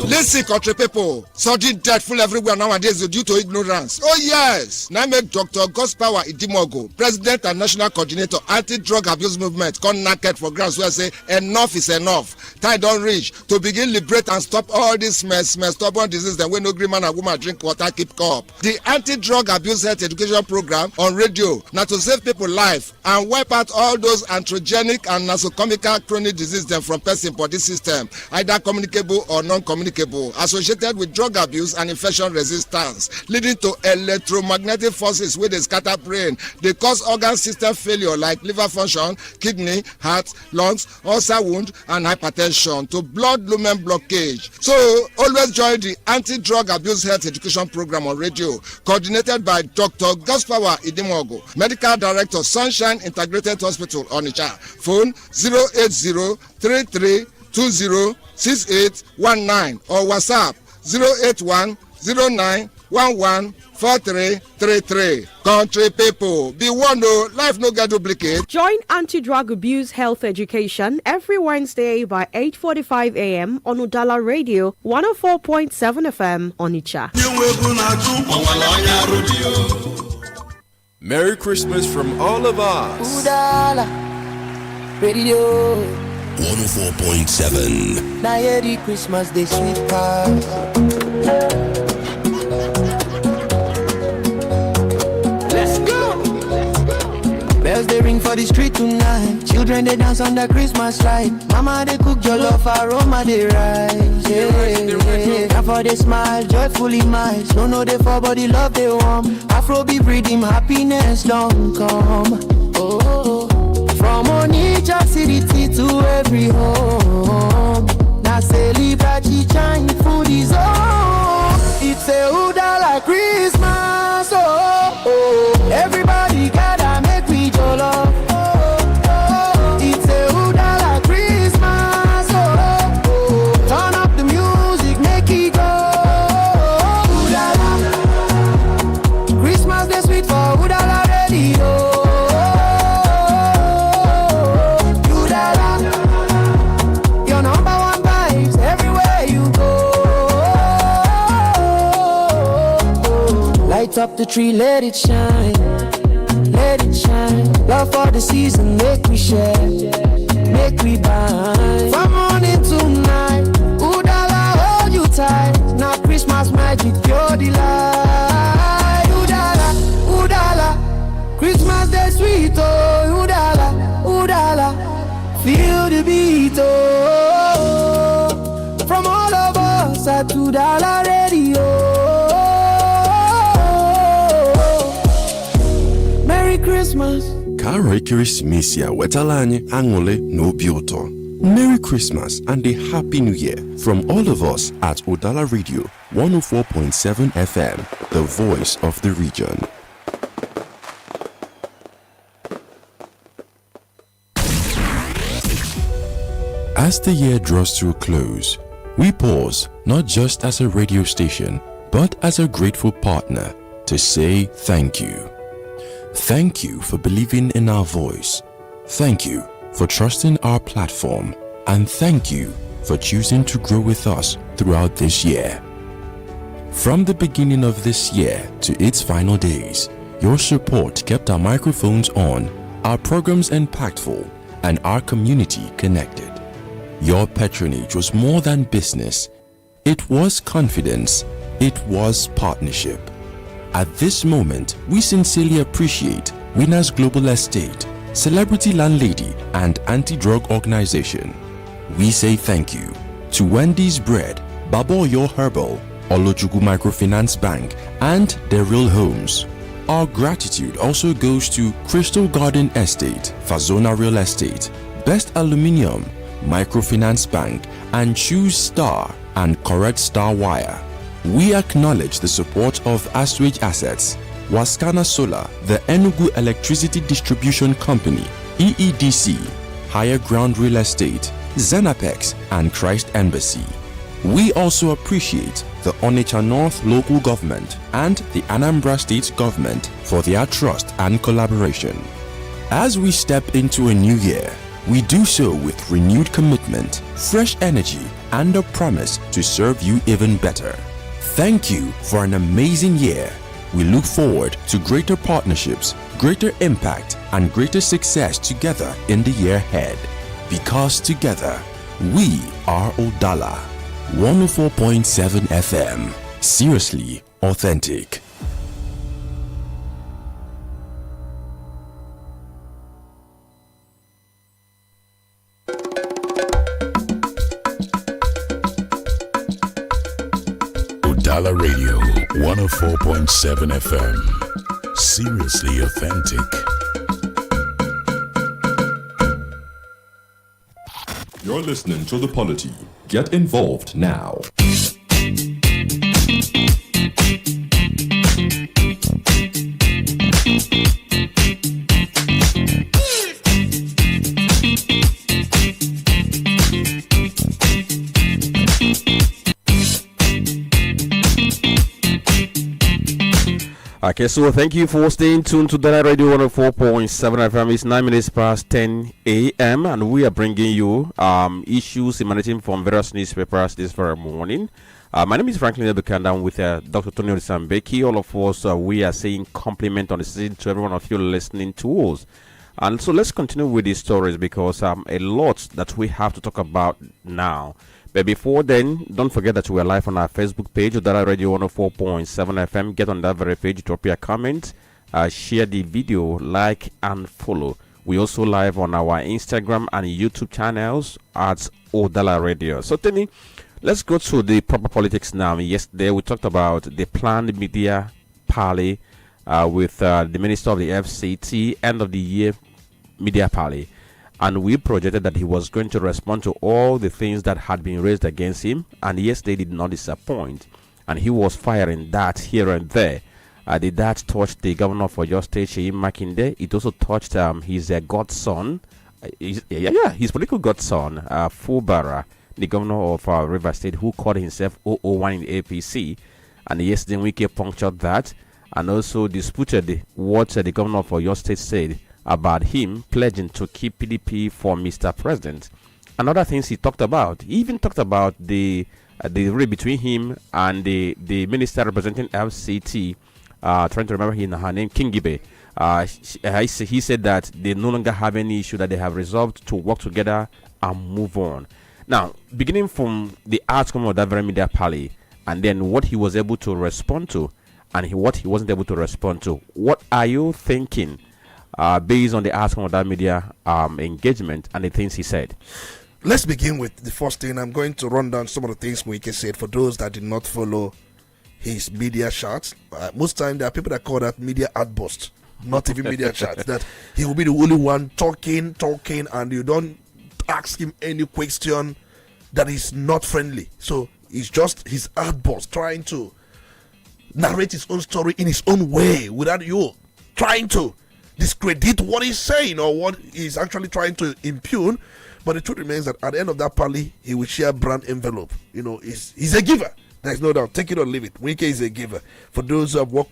Listen, country people, sudden death full everywhere nowadays due to ignorance. Oh yes, now make Dr. Gospower Idimogo, President and National Coordinator Anti-Drug Abuse Movement, come naked for grounds where say enough is enough. Time don't reach to begin liberate and stop all this mess, stubborn disease. Then when no green man and woman drink water, keep cup. The Anti-Drug Abuse Health Education Program on radio, now to save people life and wipe out all those androgenic and nosocomial chronic diseases them from person body system, either communicable or non-communicable, associated with drug abuse and infection resistance, leading to electromagnetic forces where they scatter brain. They cause organ system failure like liver function, kidney, heart, lungs, ulcer wound, and hypertension, to blood lumen blockage. So always join the Anti-Drug Abuse Health Education Program on radio, coordinated by Dr. Gospower Idimogo, Medical Director, Sunshine Integrated Hospital, Onitsha. Phone 08033206819 or WhatsApp 08109114333. Country people, be warned, life no get duplicate. Join Anti-Drug Abuse Health Education every Wednesday by 8:45 a.m. on Udala Radio 104.7 FM Onitsha. Merry Christmas from all of us. Udala Radio 104.7. Now hear the Christmas Day sweet pass. Let's go. Bells they ring for the street tonight. Children they dance under Christmas light. Mama they cook jollof, aroma they rise. Yeah. Now for they smile, joyfully miles. No they for body love they warm. Afro be breathing, happiness don't come. Oh. From Onitsha city to every home. Now celebrate shine food is on. It's a Udala Christmas. Oh. Everybody gather make we jollof. It's a Udala Christmas. Oh. Turn up the music, make it go. Udala Christmas day sweet for Udala Radio. Up the tree, let it shine, let it shine. Love for the season, make we share, make we bind. From morning to night, Udala hold you tight. Now Christmas magic, pure delight. Udala, Udala, Christmas day sweet, oh Udala, Udala, feel the beat, oh. From all of us at Udala Radio. Christmas. Merry Christmas, wetalanye angole no bioto. Merry Christmas and a Happy New Year from all of us at Udala Radio 104.7 FM, the voice of the region. As the year draws to a close, we pause not just as a radio station, but as a grateful partner to say thank you. Thank you for believing in our voice. Thank you for trusting our platform. And thank you for choosing to grow with us throughout this year. From the beginning of this year to its final days, your support kept our microphones on, our programs impactful, and our community connected. Your patronage was more than business. It was confidence. It was partnership. At this moment, we sincerely appreciate Winners Global Estate, Celebrity Landlady, and Anti-Drug Organization. We say thank you to Wendy's Bread, Baboyo Herbal, Olojugu Microfinance Bank, and The Real Homes. Our gratitude also goes to Crystal Garden Estate, Fazona Real Estate, Best Aluminium, Microfinance Bank, and Choose Star and Correct Star Wire. We acknowledge the support of Astridge Assets, Waskana Solar, the Enugu Electricity Distribution Company, EEDC, Higher Ground Real Estate, Zenapex, and Christ Embassy. We also appreciate the Onitsha North Local Government and the Anambra State Government for their trust and collaboration. As we step into a new year, we do so with renewed commitment, fresh energy, and a promise to serve you even better. Thank you for an amazing year. We look forward to greater partnerships, greater impact, and greater success together in the year ahead. Because together, we are Udala. 104.7 FM. Seriously authentic. Udala Radio 104.7 FM. Seriously authentic. You're listening to The Polity. Get involved now. Okay, so thank you for staying tuned to Udala Radio 104.7 FM. It's 9 minutes past 10 a.m. and we are bringing you issues emanating from various newspapers this very morning. My name is Franklin Ebekanda. I'm with Dr. Tony Sambeki. All of us, we are saying compliment on the season to every one of you listening to us. And so let's continue with these stories because a lot that we have to talk about now. But before then, don't forget that we are live on our Facebook page, Udala Radio 104.7 FM. Get on that very page, drop your comment, share the video, like, and follow. We also live on our Instagram and YouTube channels at Udala Radio. So, Tony, let's go to the proper politics now. Yesterday, we talked about the planned media parley with the Minister of the FCT, end of the year media parley. And we projected that he was going to respond to all the things that had been raised against him. And yes, they did not disappoint. And he was firing that here and there. Did that touch the governor for your state, Sheyi Makinde? It also touched his godson, his political godson, Fubara, the governor of River State, who called himself 001 in APC. And yes, then Wike punctured that and also disputed what the governor for your state said about him pledging to keep PDP for Mr. President. And other things he talked about. He even talked about the race between him and the minister representing FCT, trying to remember her name, Kingibe. He said that they no longer have any issue, that they have resolved to work together and move on. Now, beginning from the outcome of that very media parley, and then what he was able to respond to, and what he wasn't able to respond to, what are you thinking based on the outcome of that media engagement and the things he said? Let's begin with the first thing. I'm going to run down some of the things Wike said for those that did not follow his media shots. Most time there are people that call that media outburst, not even media shots. That he will be the only one talking, and you don't ask him any question that is not friendly. So it's just his outburst, trying to narrate his own story in his own way without you trying to discredit what he's saying or what he's actually trying to impugn. But the truth remains that at the end of that parley, he will share brand envelope. He's a giver. There's no doubt. Take it or leave it. Wike is a giver for those who have worked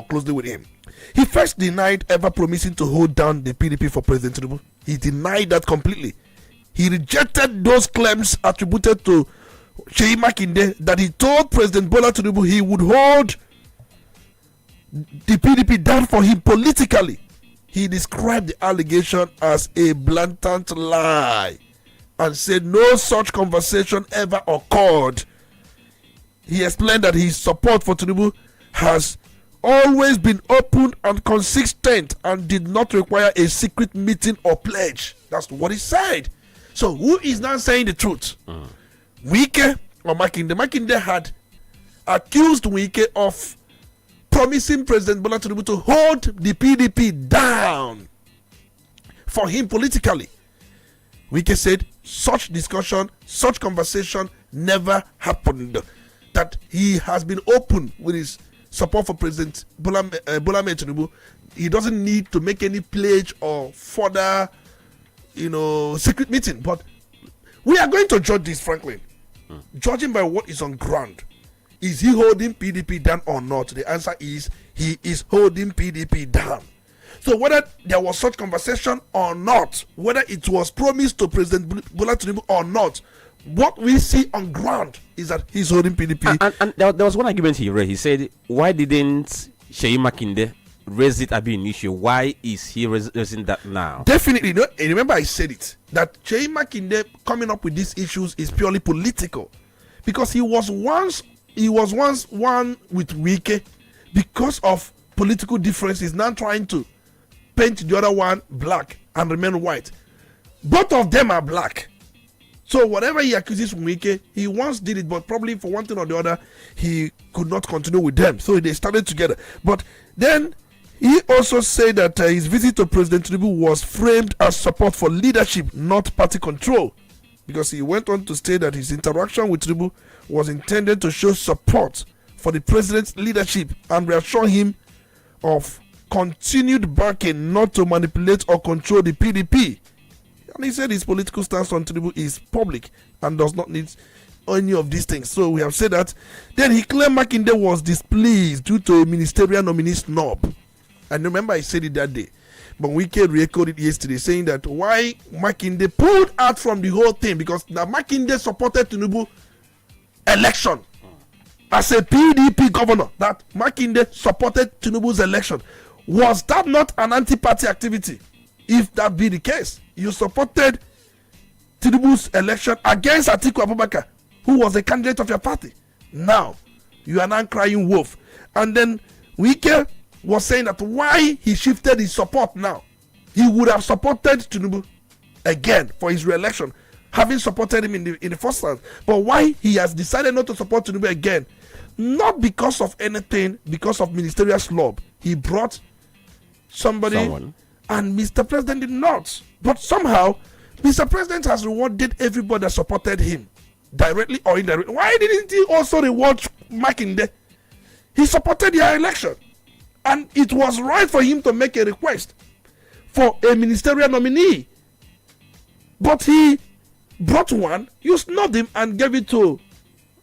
closely with him. He first denied ever promising to hold down the PDP for President Tinubu. He denied that completely. He rejected those claims attributed to Sheyi Makinde that he told President Bola Tinubu he would hold the PDP down for him politically. He described the allegation as a blatant lie and said no such conversation ever occurred. He explained that his support for Tinubu has always been open and consistent and did not require a secret meeting or pledge. That's what he said. So who is now saying the truth? Wike or Makinde? Makinde had accused Wike of promising President Bola Tinubu to hold the PDP down for him politically. Wike said such discussion, such conversation never happened. That he has been open with his support for President Bola Tinubu. He doesn't need to make any pledge or further, secret meeting. But we are going to judge this, Franklin. Judging by what is on ground. Is he holding PDP down or not? The answer is he is holding PDP down. So whether there was such conversation or not, whether it was promised to President Bola Tinubu or not, what we see on ground is that he's holding PDP. And there was one argument he raised. He said, why didn't Sheyi Makinde raise it as an issue? Why is he raising that now? Definitely. Remember I said it, that Sheyi Makinde coming up with these issues is purely political. Because he was once one with Wike. Because of political differences, now trying to paint the other one black and remain white. Both of them are black. So whatever he accuses Wike, he once did it, but probably for one thing or the other, he could not continue with them. So they started together. But then he also said that his visit to President Tinubu was framed as support for leadership, not party control. Because he went on to state that his interaction with Tinubu was intended to show support for the president's leadership and reassure him of continued backing not to manipulate or control the PDP. And he said his political stance on Tinubu is public and does not need any of these things. So we have said that. Then he claimed Makinde was displeased due to a ministerial nominee snub. And remember I said it that day. But Wike re-echoed it yesterday, saying that why Makinde pulled out from the whole thing, because now Makinde supported Tinubu election. As a PDP governor, that Makinde supported Tinubu's election. Was that not an anti-party activity? If that be the case, you supported Tinubu's election against Atiku Abubakar, who was a candidate of your party. Now, you are now crying wolf. And then Wike was saying that why he shifted his support now. He would have supported Tinubu again for his re-election, having supported him in the first round. But why he has decided not to support Tinubu again? Not because of anything, because of ministerial slop. He brought someone. And Mr. President did not. But somehow, Mr. President has rewarded everybody that supported him, directly or indirectly. Why didn't he also reward Makinde? He supported their election. And it was right for him to make a request for a ministerial nominee. But he brought one, you snubbed him and gave it to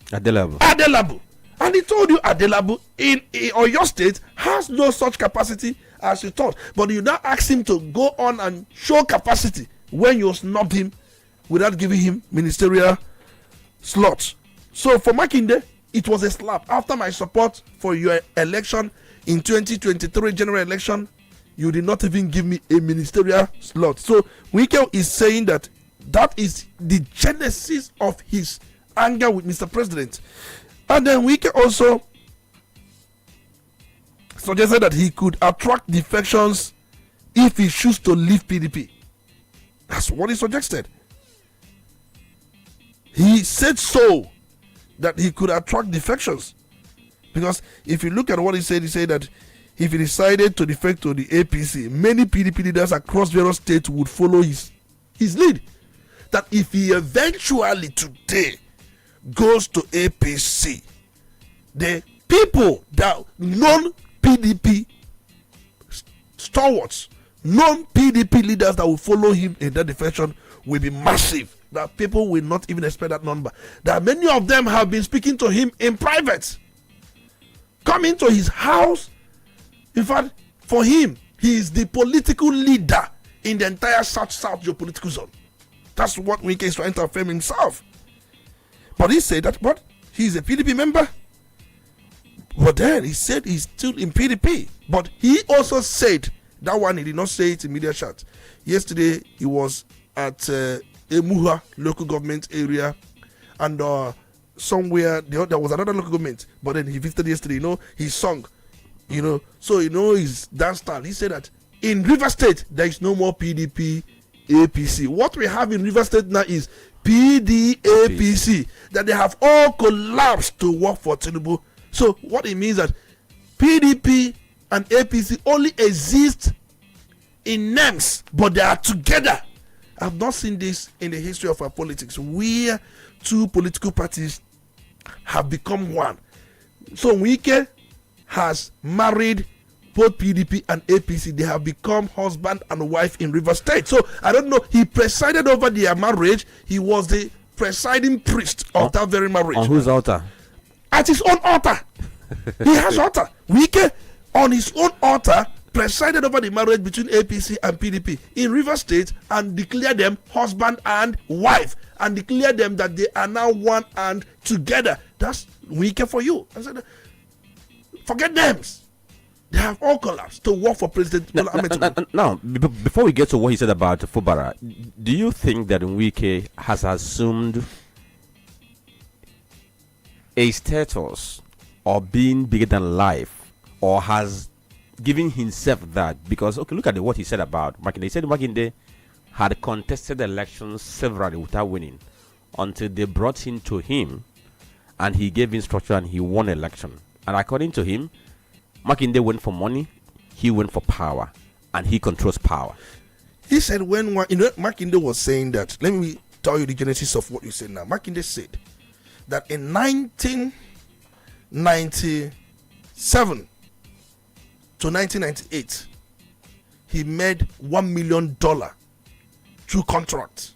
Adelabu. And he told you Adelabu in your state has no such capacity as you thought. But you now ask him to go on and show capacity when you snubbed him without giving him ministerial slots. So for Makinde, it was a slap. After my support for your election in 2023 general election, you did not even give me a ministerial slot. So Wike is saying that is the genesis of his anger with Mr. President. And then Wike also suggested that he could attract defections if he chooses to leave PDP. That's what he suggested. He said so, that he could attract defections. Because if you look at what he said that if he decided to defect to the APC, many PDP leaders across various states would follow his lead. That if he eventually today goes to APC, the people that non-PDP stalwarts, non-PDP leaders that will follow him in that defection will be massive, that people will not even expect that number. That many of them have been speaking to him in private, coming to his house. In fact, for him, he is the political leader in the entire South geopolitical zone. That's what Wike is trying to affirm himself. But he said that, but he's a PDP member. But then he said he's still in PDP. But he also said, that one he did not say it in media chat. Yesterday he was at Emuha local government area, and somewhere there was another local government. But then he visited yesterday. He sung, so his dance style. He said that in River State there is no more PDP, APC. What we have in River State now is PDAPC. That they have all collapsed to work for Tinubu. So what it means that PDP and APC only exist in names, but they are together. I've not seen this in the history of our politics, where two political parties have become one. So Wike has married both PDP and APC. They have become husband and wife in River State. So I don't know, he presided over their marriage. He was the presiding priest of that very marriage. On whose altar? At his own altar. He has altar. Wike, on his own altar, presided over the marriage between APC and PDP in River State and declared them husband and wife, and declared them that they are now one and together. That's Wike for you. I said, forget them. They have all collapsed to work for President Bola Ahmed Tinubu. Now, before we get to what he said about Fubara, do you think that Wike has assumed a status of being bigger than life, or has given himself that? Because look at what he said about Makinde. He said Makinde had contested elections severally without winning until they brought him to him and he gave instruction and he won election. And according to him, Makinde went for money, he went for power, and he controls power. He said when Makinde was saying that, let me tell you the genesis of what you said now. Makinde said that in 1997 to 1998, he made $1 million through contracts.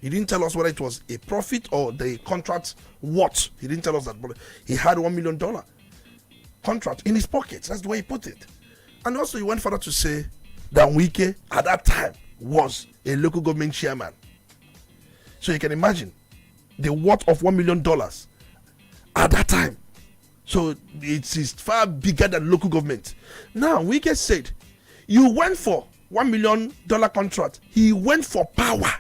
He didn't tell us whether it was a profit or the contract what. He didn't tell us that, but he had $1 million contract in his pocket. That's the way he put it. And also he went further to say that Wike at that time was a local government chairman. So you can imagine the worth of $1 million at that time. So it is far bigger than local government. Now Wike said, you went for $1 million contract. He went for power,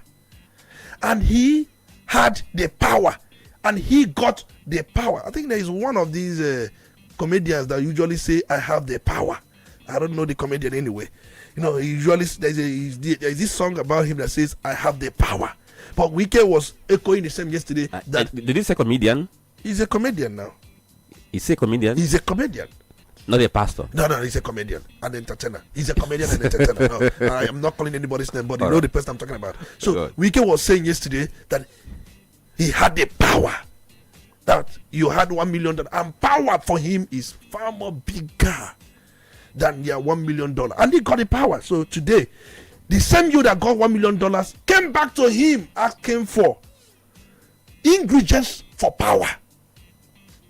and he had the power, and he got the power. I think there is one of these comedians that usually say, I have the power. I don't know the comedian anyway. He usually there's this song about him that says, I have the power. But Wike was echoing the same yesterday. Did he say comedian? He's a comedian now. Is he a comedian? He's a comedian. Not a pastor. No, he's a comedian, an entertainer. He's a comedian and entertainer. No, I am not calling anybody's name, but you know the person I'm talking about. So Wike was saying yesterday that he had the power. That you had $1 million, and power for him is far more bigger than your $1 million. And he got the power. So today, the same you that got $1 million came back to him asking for ingredients for power.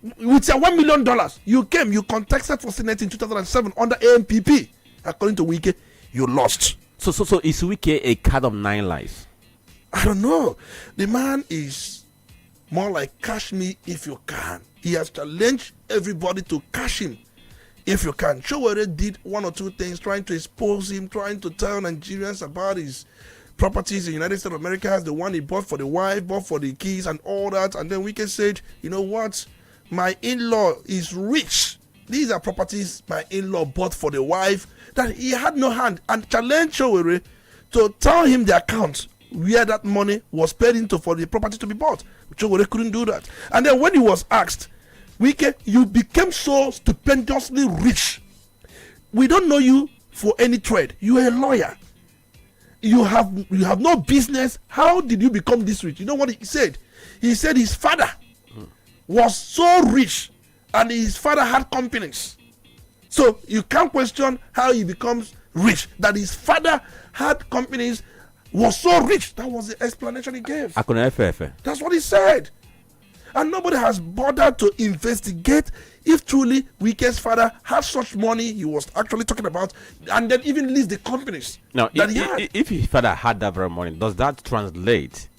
With your $1 million, you contested for Senate in 2007 under AMPP. According to Wike, you lost. So is Wike a cat of nine lives? I don't know. The man is more like cash me if you can. He has challenged everybody to cash him if you can. Showore did one or two things, trying to expose him, trying to tell Nigerians about his properties in the United States of America, as the one he bought for the wife, bought for the kids and all that. And then Wike said, you know what? My in-law is rich. These are properties my in-law bought for the wife that he had no hand, and challenged Showore to tell him the account where that money was paid into for the property to be bought. Showore couldn't do that. And then when he was asked, Wike, you became so stupendously rich. We don't know you for any trade. You are a lawyer. You have no business. How did you become this rich? You know what he said? He said his father was so rich, and his father had companies. So you can't question how he becomes rich. That his father had companies, was so rich. That was the explanation he gave. That's what he said. And nobody has bothered to investigate if truly Wike's father had such money he was actually talking about, and then even list the companies that he had. If his father had that very money, does that translate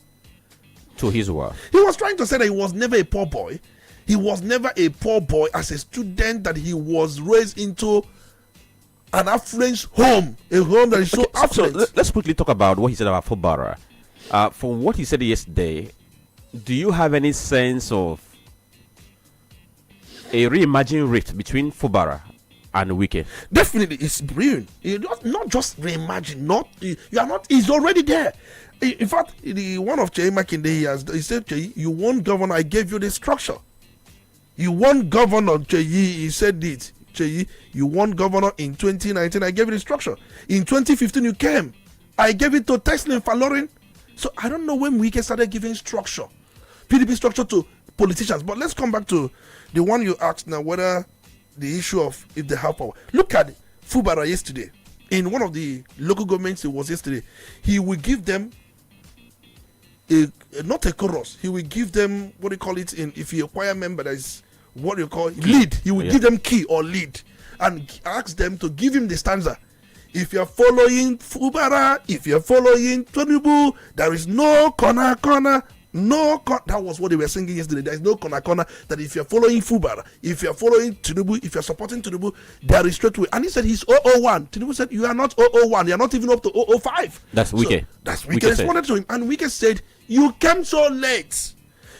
to his wealth? He was trying to say that he was never a poor boy. He was never a poor boy as a student, that he was raised into an affluent home, a home that is so affluent. So let's quickly talk about what he said about Fubara. From what he said yesterday, do you have any sense of a reimagined rift between Fubara and Wike? Definitely, it's brilliant. Not just reimagine. You are not. He's already there. In fact, one of Chei Makinde, he said, Chei, you won governor. I gave you the structure. You won governor, Chei. He said it. Chei, you won governor in 2019. I gave you the structure. In 2015, you came. I gave it to Tesla and Falorin. So I don't know when Wike started giving structure, PDP structure, to politicians. But let's come back to the one you asked now, whether the issue of if they have power. Look at Fubara yesterday. In one of the local governments, it was yesterday. He will give them not a chorus. He will give them, what do you call it, if you acquire a member, that is what you call lead. He will give them key or lead and ask them to give him the stanza. If you're following Fubara, if you're following Tinubu, there is no corner. That was what they were singing yesterday. There is no corner. That if you're following Fubara, if you're following Tinubu, if you're supporting Tinubu, there is straight way. And he said he's 001. Tinubu said you are not 001. You're not even up to 005. That's Wike. So that's Wike responded to him. And Wike said, you came so late.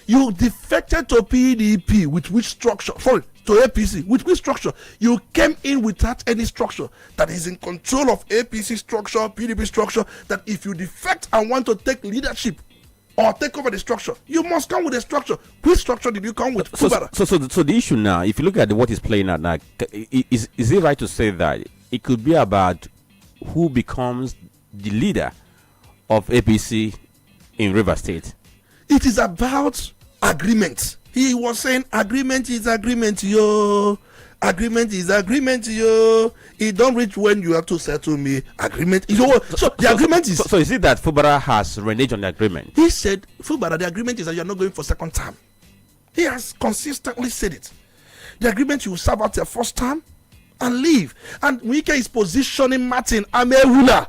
You defected to PDP with which structure? Sorry, to APC with which structure? You came in without any structure that is in control of APC structure, PDP structure. That if you defect and want to take leadership or take over the structure, you must come with a structure. Which structure did you come with? So the issue now, if you look at what is playing out now, is it right to say that it could be about who becomes the leader of APC in River State? It is about agreement. He was saying agreement is agreement, yo. Agreement is agreement, yo. It don't reach when you have to settle me. Agreement is the agreement is. So is it that Fubara has reneged on the agreement? He said, Fubara, the agreement is that you're not going for second term. He has consistently said it. The agreement, you will serve out your first term and leave. And Wike is positioning Martin Amerula,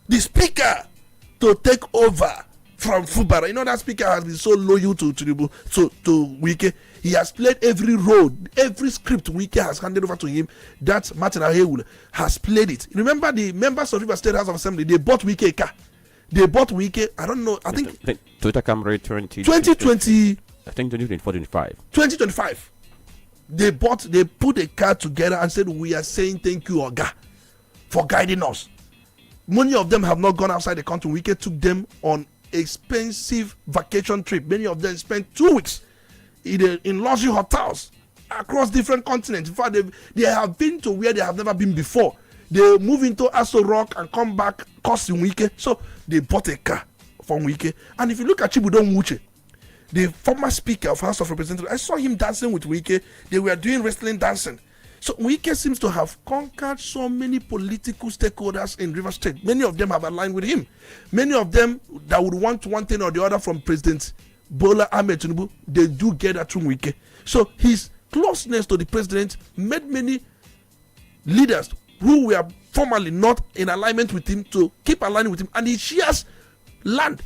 the speaker, to take over from Fubara. You know that speaker has been so loyal to Wike. He has played every role, every script Wike has handed over to him. That Martin Ahewule has played it. Remember the members of River State House of Assembly, they bought Wike a car. They bought Wike, I don't know, I think Toyota Camry 2020. I think 2025. 2025. They put a car together and said, we are saying thank you, Oga, for guiding us. Many of them have not gone outside the country. Wike took them on expensive vacation trip. Many of them spent 2 weeks in luxury hotels across different continents. In fact, they have been to where they have never been before. They move into Aso Rock and come back costing Wike. So they bought a car from Wike. And if you look at Chibudon Wuche, the former speaker of House of Representatives, I saw him dancing with Wike. They were doing wrestling dancing. So Wike seems to have conquered so many political stakeholders in River State. Many of them have aligned with him. Many of them that would want one thing or the other from President Bola Ahmed Tinubu, they do get that through Wike. So his closeness to the president made many leaders who were formerly not in alignment with him to keep aligning with him. And he shares land.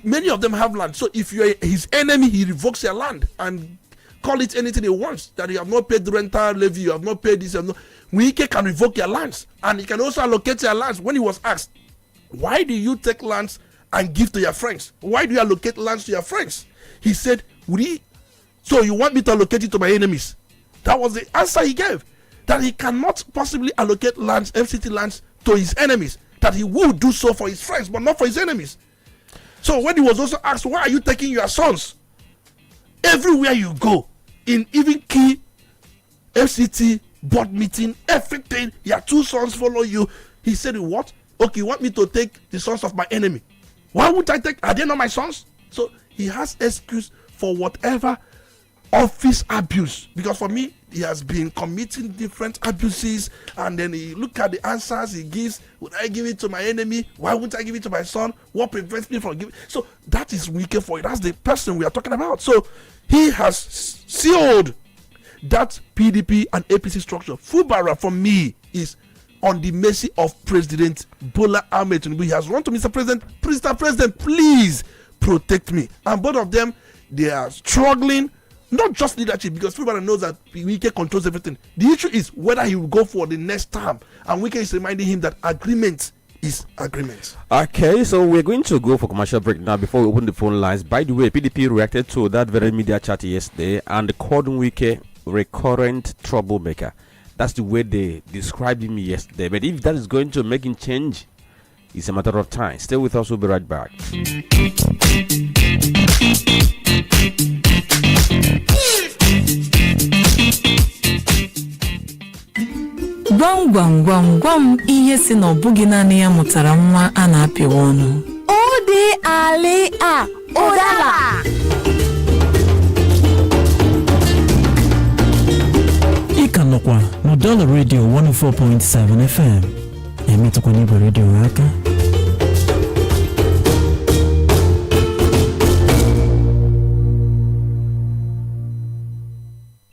Many of them have land. So if you're his enemy, he revokes your land and call it anything he wants. That you have not paid the rental levy, you have not paid this, Wike can revoke your lands. And he can also allocate your lands. When he was asked, why do you take lands and give to your friends? Why do you allocate lands to your friends? He said, so you want me to allocate it to my enemies? That was the answer he gave. That he cannot possibly allocate lands, FCT lands, to his enemies. That he will do so for his friends, but not for his enemies. So when he was also asked, why are you taking your sons? Everywhere you go, in even key FCT board meeting, everything, your two sons follow you. He said, what? Okay, you want me to take the sons of my enemy? Why would I take? Are they not my sons? So he has excuse for whatever office abuse, because for me he has been committing different abuses, and then he look at the answers he gives. Would I give it to my enemy? Why wouldn't I give it to my son? What prevents me from giving? So that is wicked for you. That's the person we are talking about. So he has sealed that PDP and APC structure. Fubara for me is on the mercy of President Bola Ahmed Tinubu. He has run to Mr. President, please protect me. And both of them, they are struggling. Not just leadership, because Fubara knows that Wike controls everything. The issue is whether he will go for the next term. And Wike is reminding him that agreement is agreement. Okay, so we're going to go for commercial break now before we open the phone lines. By the way, PDP reacted to that very media chat yesterday and called Wike recurrent troublemaker. That's the way they described him yesterday. But if that is going to make him change, it's a matter of time. Stay with us, we'll be right back. Gwam gwam gwam gwam, ihe si na ọbụghị naanị ya mụtara nwa a na-apịwa ọnụ. Udala Udala. Ika nọkwa na Udala Radio 104.7 FM. Emetụkwa n'igwe radio aka.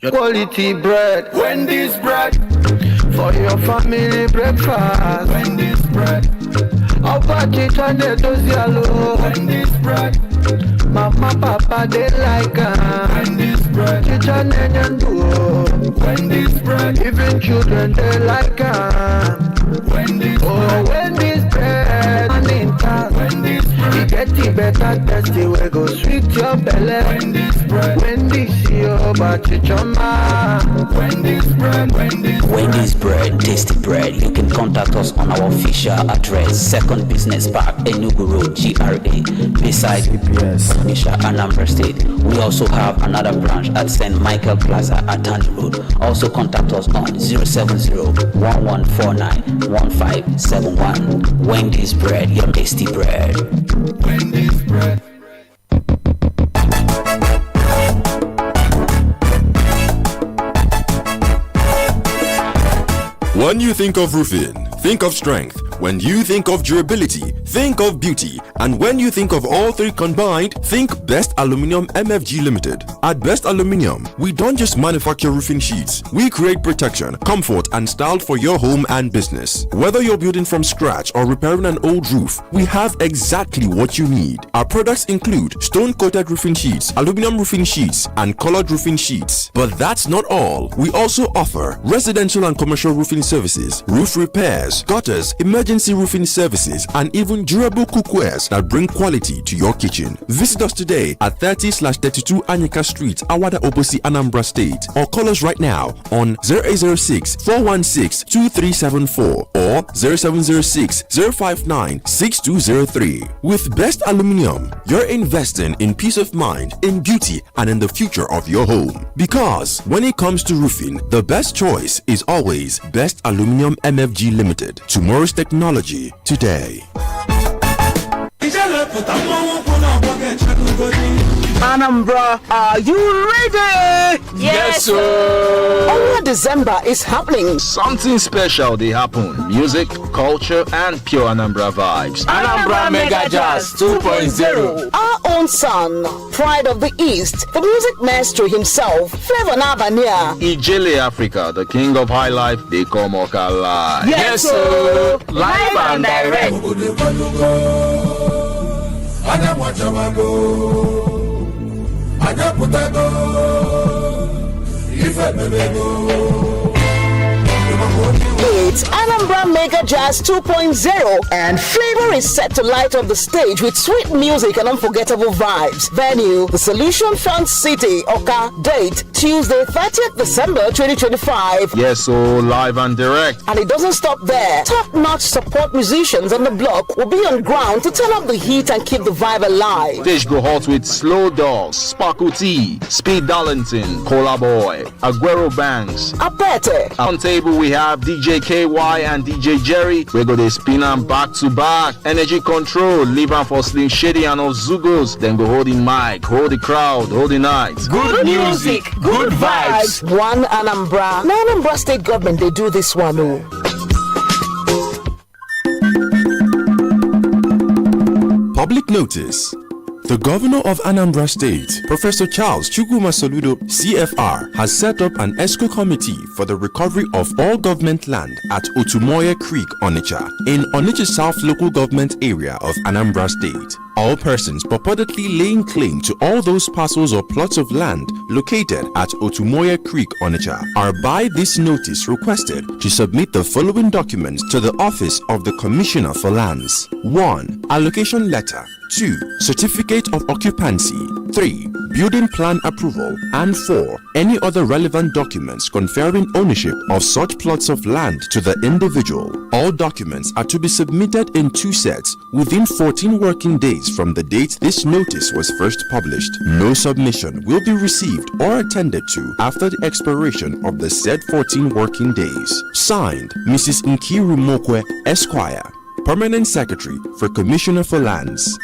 Quality bread, Wendy's bread. For your family breakfast, Wendy's bread. Opa chichane dozialo, Wendy's bread. Mama papa they like Wendy's bread. Chichane nyanduo, Wendy's bread. Even children they like Wendy's bread. Oh, Wendy's bread. And in town, Wendy's bread. You get it better tasty, we go sweet your belly. Wendy's bread. Wendy's your bachichoma. Wendy's bread, Wendy's bread, tasty bread. You can contact us on our official address, 2nd Business Park, Enugu Road, GRA, beside EPS, Onitsha, Anambra State. We also have another branch at St. Michael Plaza at Tandy Road. Also contact us on 070-1149-1571. Wendy's bread, your tasty bread. Wendy's bread. When you think of roofing, think of strength. When you think of durability, think of beauty. And when you think of all three combined, think Best Aluminium MFG Limited. At Best Aluminium, we don't just manufacture roofing sheets. We create protection, comfort, and style for your home and business. Whether you're building from scratch or repairing an old roof, we have exactly what you need. Our products include stone-coated roofing sheets, aluminum roofing sheets, and colored roofing sheets. But that's not all. We also offer residential and commercial roofing services, roof repairs, gutters, emergency roofing services, and even durable cookwares that bring quality to your kitchen. Visit us today at 30/32 Anyika Street, Awada Obosi, Anambra State, or call us right now on 0806-416-2374 or 0706-059-6203. With Best Aluminium, you're investing in peace of mind, in beauty, and in the future of your home. Because when it comes to roofing, the best choice is always Best Aluminium MFG Limited. Tomorrow's technology today. Anambra, are you ready? Yes, sir. Only December is happening. Something special they happen. Music, culture, and pure Anambra vibes. Anambra Mega Jazz 2.0. Our own son, pride of the East, the music maestro himself, Flavor Nabania. Ijele Africa, the king of high life, they call Moka live. Yes, sir. Live and direct. It's Anambra Mega Jazz 2.0, and Flavor is set to light up the stage with sweet music and unforgettable vibes. Venue, the Solution Fund City, Oka. Date, Tuesday, 30th December 2025. Yes, so live and direct. And it doesn't stop there. Top-notch support musicians on the block will be on ground to turn up the heat and keep the vibe alive. Stage go hot with Slow Dogs, Sparkle T, Speed Darlington, Cola Boy, Aguero Banks. Apete. On table we have DJ K AY and DJ Jerry. We go they spin am back to back. Energy control, leave am for Slim Shady and Ozugos. Then go hold the mic, hold the crowd, hold the night. Good music, good vibes. One Anambra. Now Anambra State government, they do this one. Oh. Public notice. The governor of Anambra State, Professor Charles Chukwuma Soludo, CFR, has set up an ESCO committee for the recovery of all government land at Otumoye Creek, Onitsha, in Onitsha South local government area of Anambra State. All persons purportedly laying claim to all those parcels or plots of land located at Otumoye Creek, Onitsha, are by this notice requested to submit the following documents to the Office of the Commissioner for Lands. 1. Allocation letter. 2. Certificate of occupancy. 3. Building plan approval. And 4. Any other relevant documents conferring ownership of such plots of land to the individual. All documents are to be submitted in 2 sets within 14 working days from the date this notice was first published. No submission will be received or attended to after the expiration of the said 14 working days. Signed, Mrs. Nkiru Mokwe, Esquire, Permanent Secretary for Commissioner for Lands.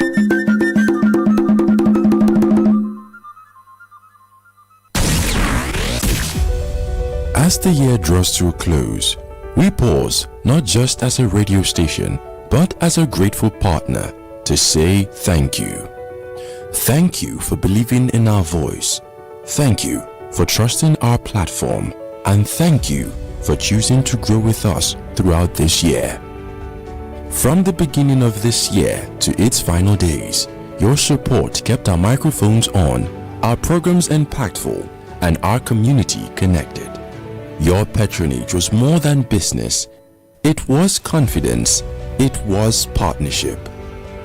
As the year draws to a close, we pause not just as a radio station, but as a grateful partner to say thank you. Thank you for believing in our voice. Thank you for trusting our platform. And thank you for choosing to grow with us throughout this year. From the beginning of this year to its final days, your support kept our microphones on, our programs impactful, and our community connected. Your patronage was more than business. It was confidence. It was partnership.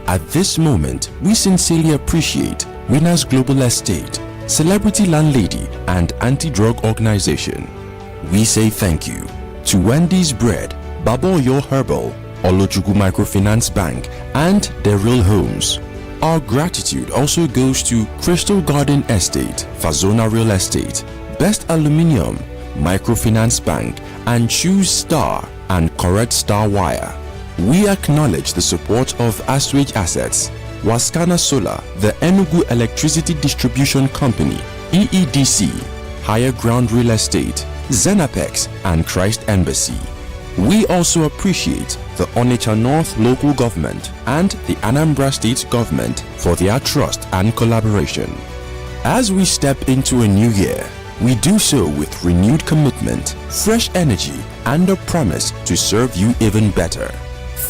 At this moment, we sincerely appreciate Winners Global Estate, Celebrity Landlady, and Anti-Drug Organization. We say thank you to Wendy's Bread, Baboyo Herbal, Olojugu Microfinance Bank, and The Real Homes. Our gratitude also goes to Crystal Garden Estate, Fazona Real Estate, Best Aluminium, Microfinance Bank, and Choose Star and Correct Star Wire. We acknowledge the support of Aswage Assets, Waskana Solar, the Enugu Electricity Distribution Company, EEDC, Higher Ground Real Estate, Zenapex, and Christ Embassy. We also appreciate the Onitsha North Local Government and the Anambra State Government for their trust and collaboration. As we step into a new year, we do so with renewed commitment, fresh energy, and a promise to serve you even better.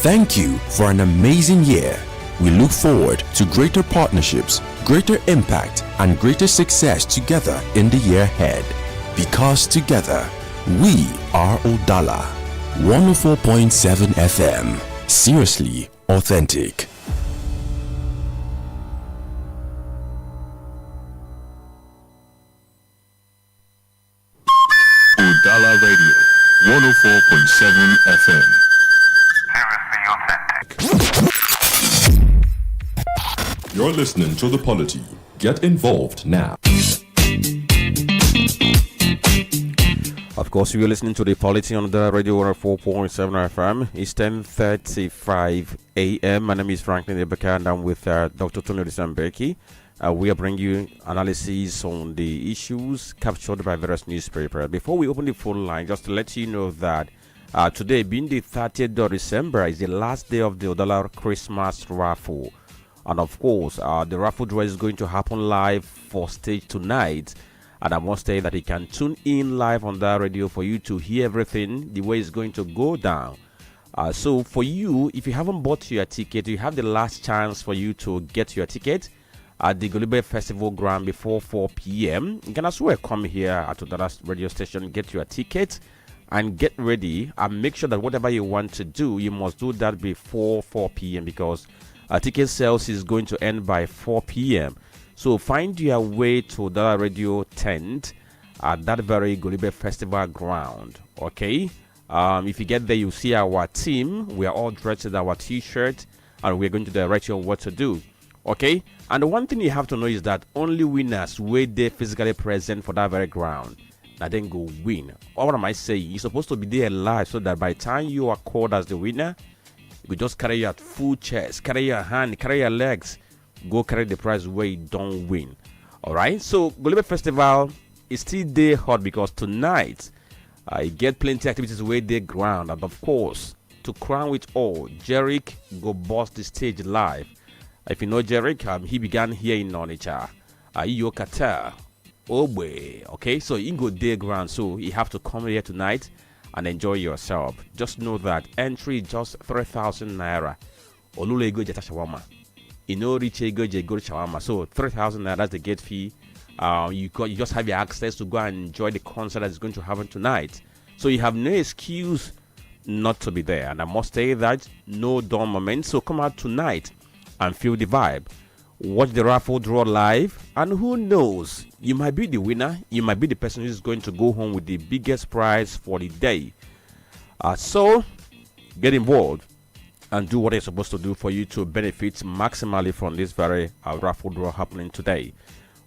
Thank you for an amazing year. We look forward to greater partnerships, greater impact, and greater success together in the year ahead. Because together, we are Udala. 104.7 FM. Seriously authentic. Udala Radio, 104.7 FM. You're listening to The Polity. Get involved now. Of course, you're listening to The Polity on the radio 104.7 FM. It's 10:35 a.m. My name is Franklin Ebeka, and I'm with Dr. Tony Disambeki. We are bringing you analysis on the issues captured by various newspapers. Before we open the phone line, just to let you know that today, being the 30th of December, is the last day of the Udala Christmas raffle. And of course, the raffle draw is going to happen live for stage tonight. And I must say that you can tune in live on that radio for you to hear everything, the way it's going to go down. So for you, if you haven't bought your ticket, you have the last chance for you to get your ticket at the Golibe Festival Ground before 4 p.m. You can as well come here at Udala radio station, get your ticket, and get ready. And make sure that whatever you want to do, you must do that before 4 p.m. because ticket sales is going to end by 4 p.m. So find your way to the radio tent at that very Golibe Festival Ground. Okay. If you get there, you see our team. We are all dressed in our t-shirt, and we're going to direct you on what to do. Okay. And the one thing you have to know is that only winners were there physically present for that very ground. and then go win. Or what am I saying? You're supposed to be there live so that by the time you are called as the winner, you could just carry your full chest, carry your hand, carry your legs, go carry the prize where you don't win. All right. So Golibe Festival is still day hot because tonight you get plenty activities where they ground, and of course, to crown it all, Jerick go bust the stage live. If you know Jerick, he began here in Onitsha, Yokata, Obwe. Okay, so you go day ground, so you have to come here tonight and enjoy yourself. Just know that entry is just 3,000 naira. Olule go jeta shawama. Ino reach go shawama. So 3,000 naira, that's the gate fee. You just have your access to go and enjoy the concert that's going to happen tonight. So you have no excuse not to be there. And I must say that no dull moment. So come out tonight and feel the vibe. Watch the raffle draw live, and who knows, you might be the winner. You might be the person who's going to go home with the biggest prize for the day. So get involved and do what you're supposed to do for you to benefit maximally from this very raffle draw happening today.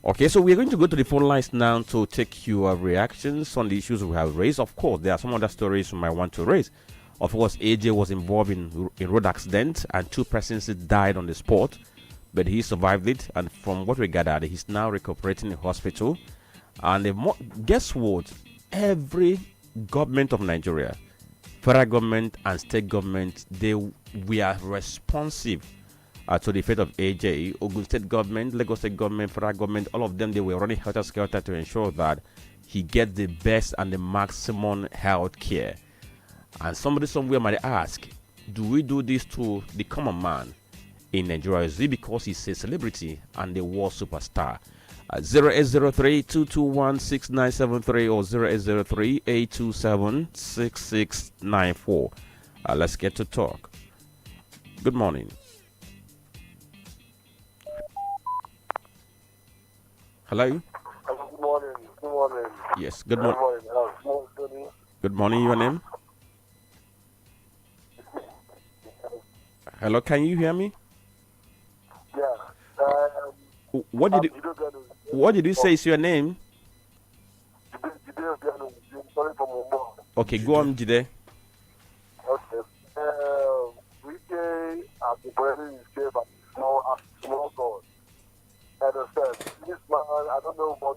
Okay, so we're going to go to the phone lines now to take your reactions on the issues we have raised. Of course, there are some other stories you might want to raise. Of course, AJ was involved in road accident and 2 persons died on the spot, but he survived it. And from what we gathered, he's now recuperating in hospital. And guess what? Every government of Nigeria, federal government and state government, we are responsive to the fate of AJ. Ogun State government, Lagos State government, federal government, all of them, they were running helter-skelter to ensure that he gets the best and the maximum health care. And somebody somewhere might ask, do we do this to the common man in Nigeria? Is it because he's a celebrity and the war superstar? 0803-221-6973 or 0803-827-6694. Let's get to talk. Good morning. Hello? Good morning. Good morning. Yes, good morning. Good morning, your name? Hello, can you hear me? Yeah. What did you say is your name? Okay, go on, Jide. Okay. We say at the burden is safe and small God. I understand. This man, I don't know what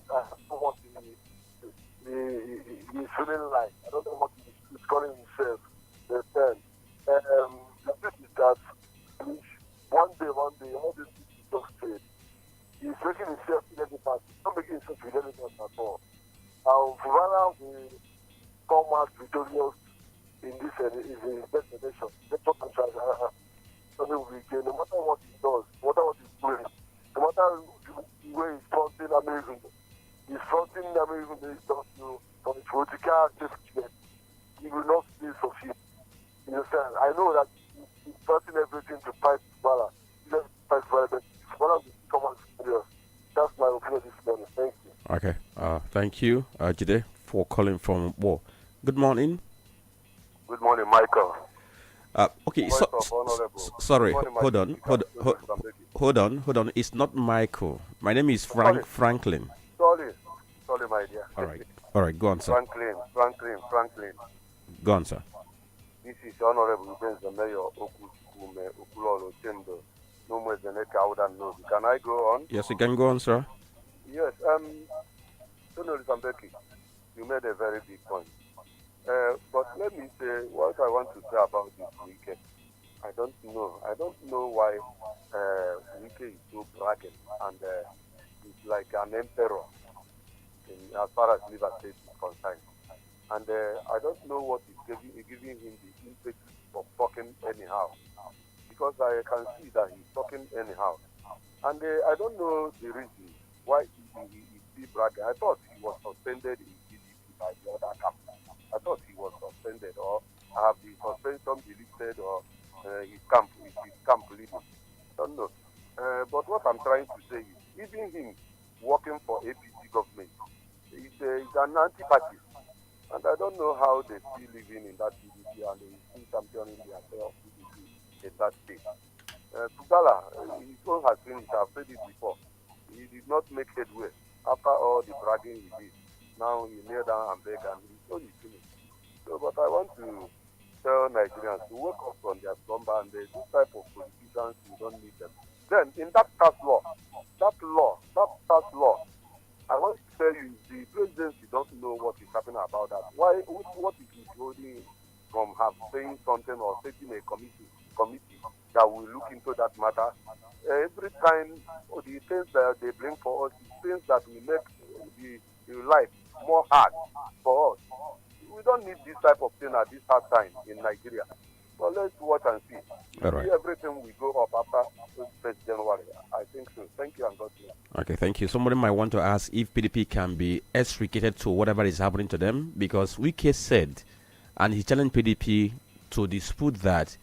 he's feeling like. I don't know what he's calling himself. Understand? The truth is that one day, all this is just straight. He's making himself irrelevant. He's not making himself irrelevant at all. Fuvara will come out victorious in this destination. That's what I'm trying to no matter what he does, no matter what he's doing, no matter the way he's fronting American, based on his political safety. He will not still succeed. You understand? I know that he's fronting everything to fight Udala. He just fight Udala, but Udala will come out serious. That's my opinion this morning. Thank you. Okay. Thank you, Jide, for calling from War. Good morning. Good morning, Michael. Okay, sorry. Hold on. It's not Michael. My name is Franklin. Sorry, my dear. All right. Go on, sir. Franklin. Go on, sir. This is Honorable Benz, the Mayor Okulolo Chendo. No more than a cow than no. Can I go on? Yes, you can go on, sir. Yes. Honorable Zambeki, you made a very big point. But let me say what I want to say about this weekend. I don't know why Wike is so bragging and he's like an emperor as far as Liver State is concerned. And I don't know what is giving him the impetus for talking anyhow. Because I can see that he's talking anyhow. And I don't know the reason why he still bragging. I thought he was suspended in PDP by the other camp. I thought he was suspended, or have the suspension deleted, or his camp leaving. I don't know. But what I'm trying to say is, even him working for APC government, he's an anti-party. And I don't know how they still living in that PDP and they still championing their PDP in that state. Udala, his own has finished. I've said it before. He did not make headway after all the bragging he did. now he kneel down and beg and he's only finished. So, but I want to tell Nigerians to wake up from their slumber, and this type of politicians, you don't need them. Then, in that tax law, I want to tell you, the presidency don't know what is happening about that. Why? What is withholding from saying something or setting a committee that will look into that matter? Every time, the things that they bring for us, things that will make the life more hard for us. We don't need this type of thing at this hard time in Nigeria. So let's watch and see. All right. See everything will go up after 1st January. I think so. Thank you and God bless. Okay, thank you. Somebody might want to ask if PDP can be extricated to whatever is happening to them, because Wike said, and he challenged PDP to dispute that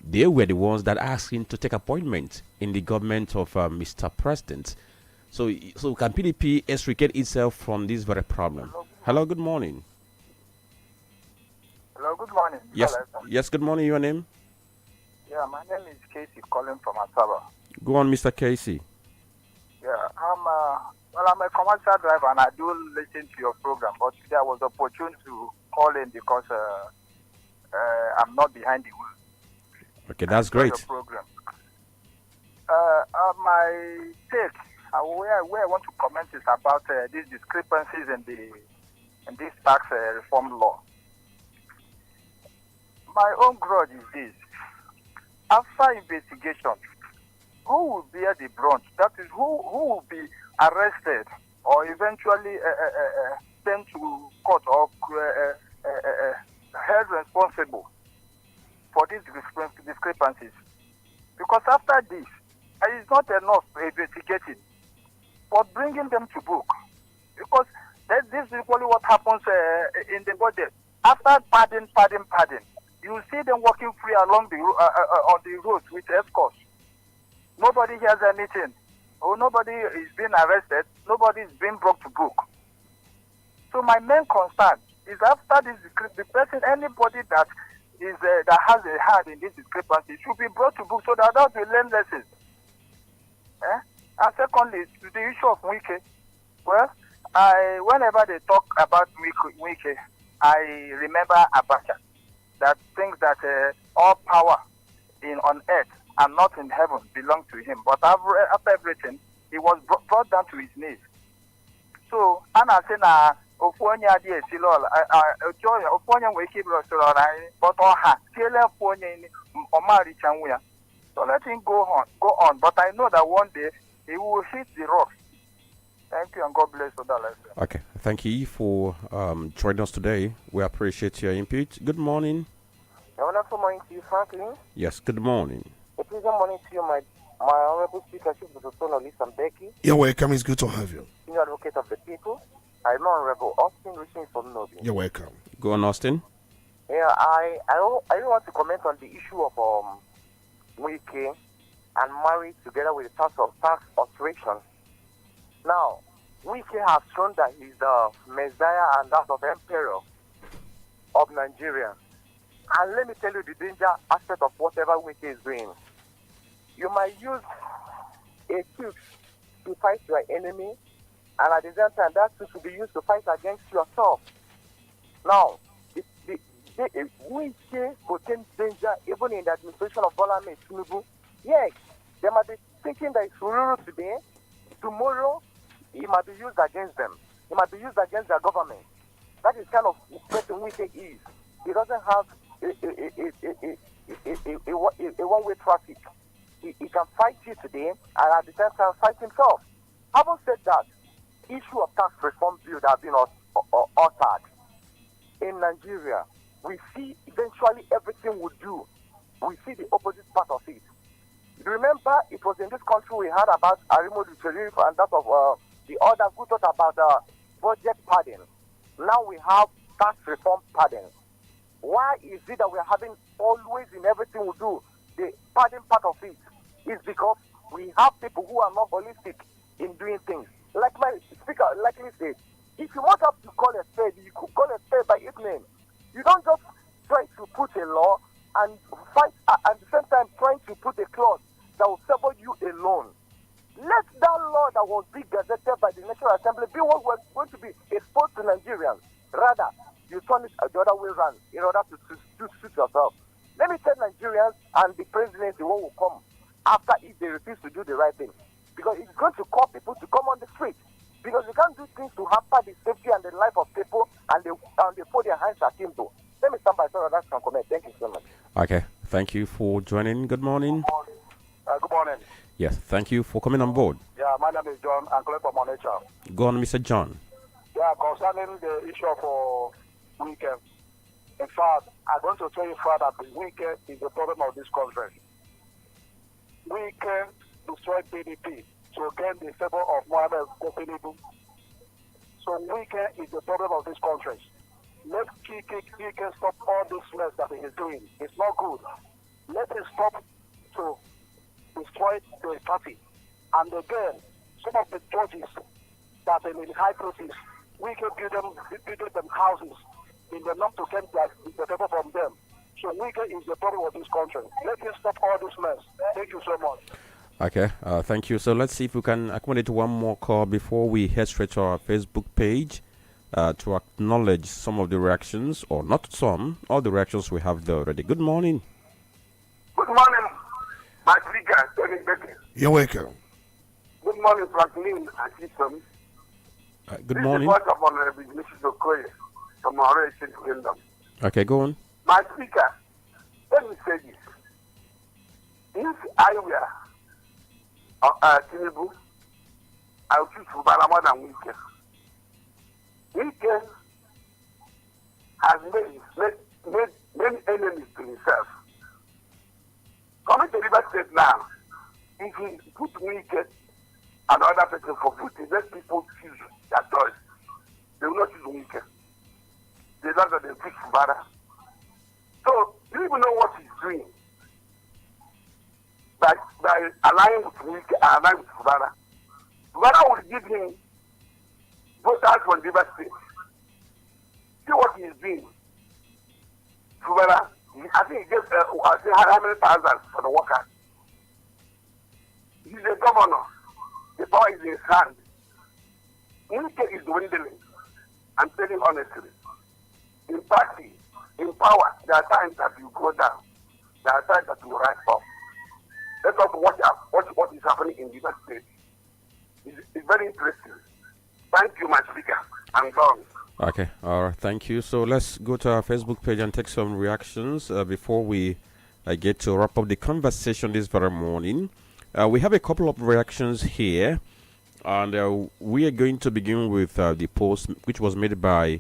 they were the ones that asked him to take appointment in the government of Mr. President. So can PDP extricate itself from this very problem? Hello, good morning. Hello, good morning. Yes, good morning. Your name? Yeah, my name is Casey calling from Asaba. Go on, Mr. Casey. Yeah, I'm a commercial driver and I do listen to your program, but today I was opportune to call in because I'm not behind the wheel. Okay, that's great. Your program. My take, where I want to comment is about these discrepancies in this tax reform law. My own grudge is this. After investigation, who will bear the brunt? That is, who will be arrested or eventually sent to court or held responsible for these discrepancies? Because after this, it is not enough investigating, but bringing them to book. Because this is equally what happens in the budget. After padding, you see them walking free along on the roads with escorts. Nobody hears anything. Or nobody is being arrested. Nobody is being brought to book. So my main concern is after this, the person, anybody that has a hand in this discrepancy should be brought to book so that others will learn lessons. And secondly, to the issue of Wike, well, whenever they talk about Wike, I remember Abacha, that thinks that all power on earth and not in heaven belong to him. But after everything, he was brought down to his knees. So, Anna said, Ofonya dear Silol, Ofonya Wiki Brosol, but Oha, Omari Chanwea. So let him go on. But I know that one day he will hit the rocks. Thank you and God bless Udala. Okay, thank you for joining us today. We appreciate your input. Good morning. A wonderful morning to you, Franklin. Yes, good morning. A pleasant morning to you, my honorable speaker, Chief Dr. Becky. You're welcome. It's good to have you. Senior advocate of the people. I'm Honorable Austin, reaching from Novi. You're welcome. Go on, Austin. Yeah, I don't want to comment on the issue of Wike and married together with the tax alteration. Now, Wike has shown that he's the Messiah and that of Emperor of Nigeria. And let me tell you the danger aspect of whatever Wike is doing. You might use a tooth to fight your enemy, and at the same time, that tooth will be used to fight against yourself. Now, Wike portends danger even in the administration of Bola Ahmed Tinubu. Yes, they might be thinking that it's Ururu today. Tomorrow, it might be used against them. It might be used against their government. That is kind of person Wike is. He doesn't have a one-way traffic. He can fight you today and at the same time fight himself. Having said that, issue of tax reform bill that have been uttered in Nigeria, we see eventually everything we do. We see the opposite part of it. Remember, it was in this country we heard about Arimodu Sharif and that of the others who thought about budget padding. Now we have tax reform padding. Why is it that we are having always in everything we do the padding part of it? It's because we have people who are not holistic in doing things. Like my speaker likely said, if you want us to call a spade, you could call a spade by its name. You don't just try to put a law and fight at the same time trying to put a clause that will favor you alone. Let that law that was being gazetted by the National Assembly be what was going to be exposed to Nigerians. Rather, you turn it the other way around in order to suit yourself. Let me tell Nigerians and the presidency what will come after if they refuse to do the right thing. Because it's going to call people to come on the street. Because you can't do things to hamper the safety and the life of people and they put their hands at him. Let me stand by so that I can comment. Thank you so much. Okay, thank you for joining. Good morning. Good morning. Yes, thank you for coming on board. Yeah, my name is John. I'm calling from Onitsha. Go on, Mr. John. Yeah, concerning the issue of weekend. In fact, I'm going to tell you further that the weekend is the problem of this country. Weekend destroyed PDP to gain the favor of Mohammed Tinubu. So weekend is the problem of this country. Let Weekend stop all this mess that he is doing. It's not good. Let him stop to destroy the party. And again, some of the judges that are in high places, we can build them houses in the not to get the favor from them. So weekend is the problem of this country. Let him stop all this mess. Thank you so much. Okay, thank you. So let's see if we can accommodate one more call before we head straight to our Facebook page to acknowledge some of the reactions, or not some, all the reactions we have there already. Good morning. Good morning, my speaker, Tony Becky. You're welcome. Good morning, Franklin and System. Good morning. This is the voice of Honorable Mrs. Okoye from our Ancient Kingdom. Okay, go on. My speaker, let me say this. If I were Tinubu, I would choose Udala more than Weekend. Weekend has made many enemies to himself. Coming to River State now, if he put Weekend and other person for voting, let people choose their choice. They will not choose Weekend. They don't have the choose Fubara. So, you even know what he's doing. By aligning with Weekend and aligning with Fubara. Fubara will give him voters from River State. See what he is doing. Fubara, I think he gave how many thousands for the workers. He's a governor. The power is in his hand. Weekend is dwindling. I'm telling you honestly. In party, in power, there are times that you go down. There are times that you rise up. Let us watch out what is happening in River State. It's very interesting. Thank you, my speaker. I'm done. Okay, all right, thank you. So let's go to our Facebook page and take some reactions before we get to wrap up the conversation this very morning. We have a couple of reactions here, and we are going to begin with the post which was made by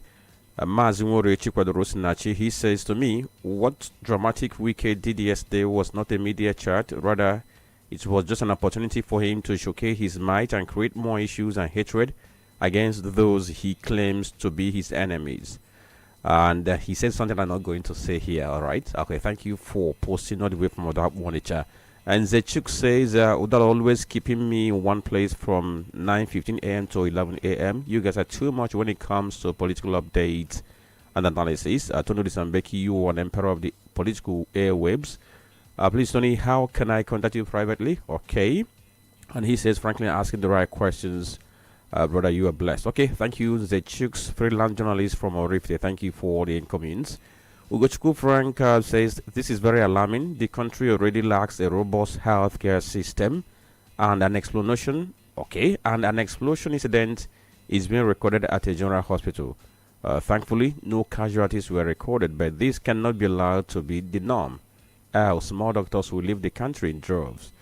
Mazinwore Chikwadorosinachi. He says to me, what dramatic Wike did yesterday was not a media chat, rather it was just an opportunity for him to showcase his might and create more issues and hatred against those he claims to be his enemies. And he said something I'm not going to say here, all right? Okay, thank you for posting all the way from FM Onitsha. And Zechuk says, Udala always keeping me in one place from 9:15 a.m. to 11 a.m. You guys are too much when it comes to political updates and analysis. Tony Disambeki, you are an emperor of the political airwaves. Please, Tony, how can I contact you privately? Okay. And he says, frankly, asking the right questions. Brother, you are blessed. Okay, thank you, Zechuk's freelance journalist from Orifte. Thank you for the incomings. Ugochukwu Frank says, this is very alarming. The country already lacks a robust healthcare system, and an explosion, and an explosion incident is being recorded at a general hospital. Thankfully, no casualties were recorded, but this cannot be allowed to be the norm. Else, more doctors will leave the country in droves.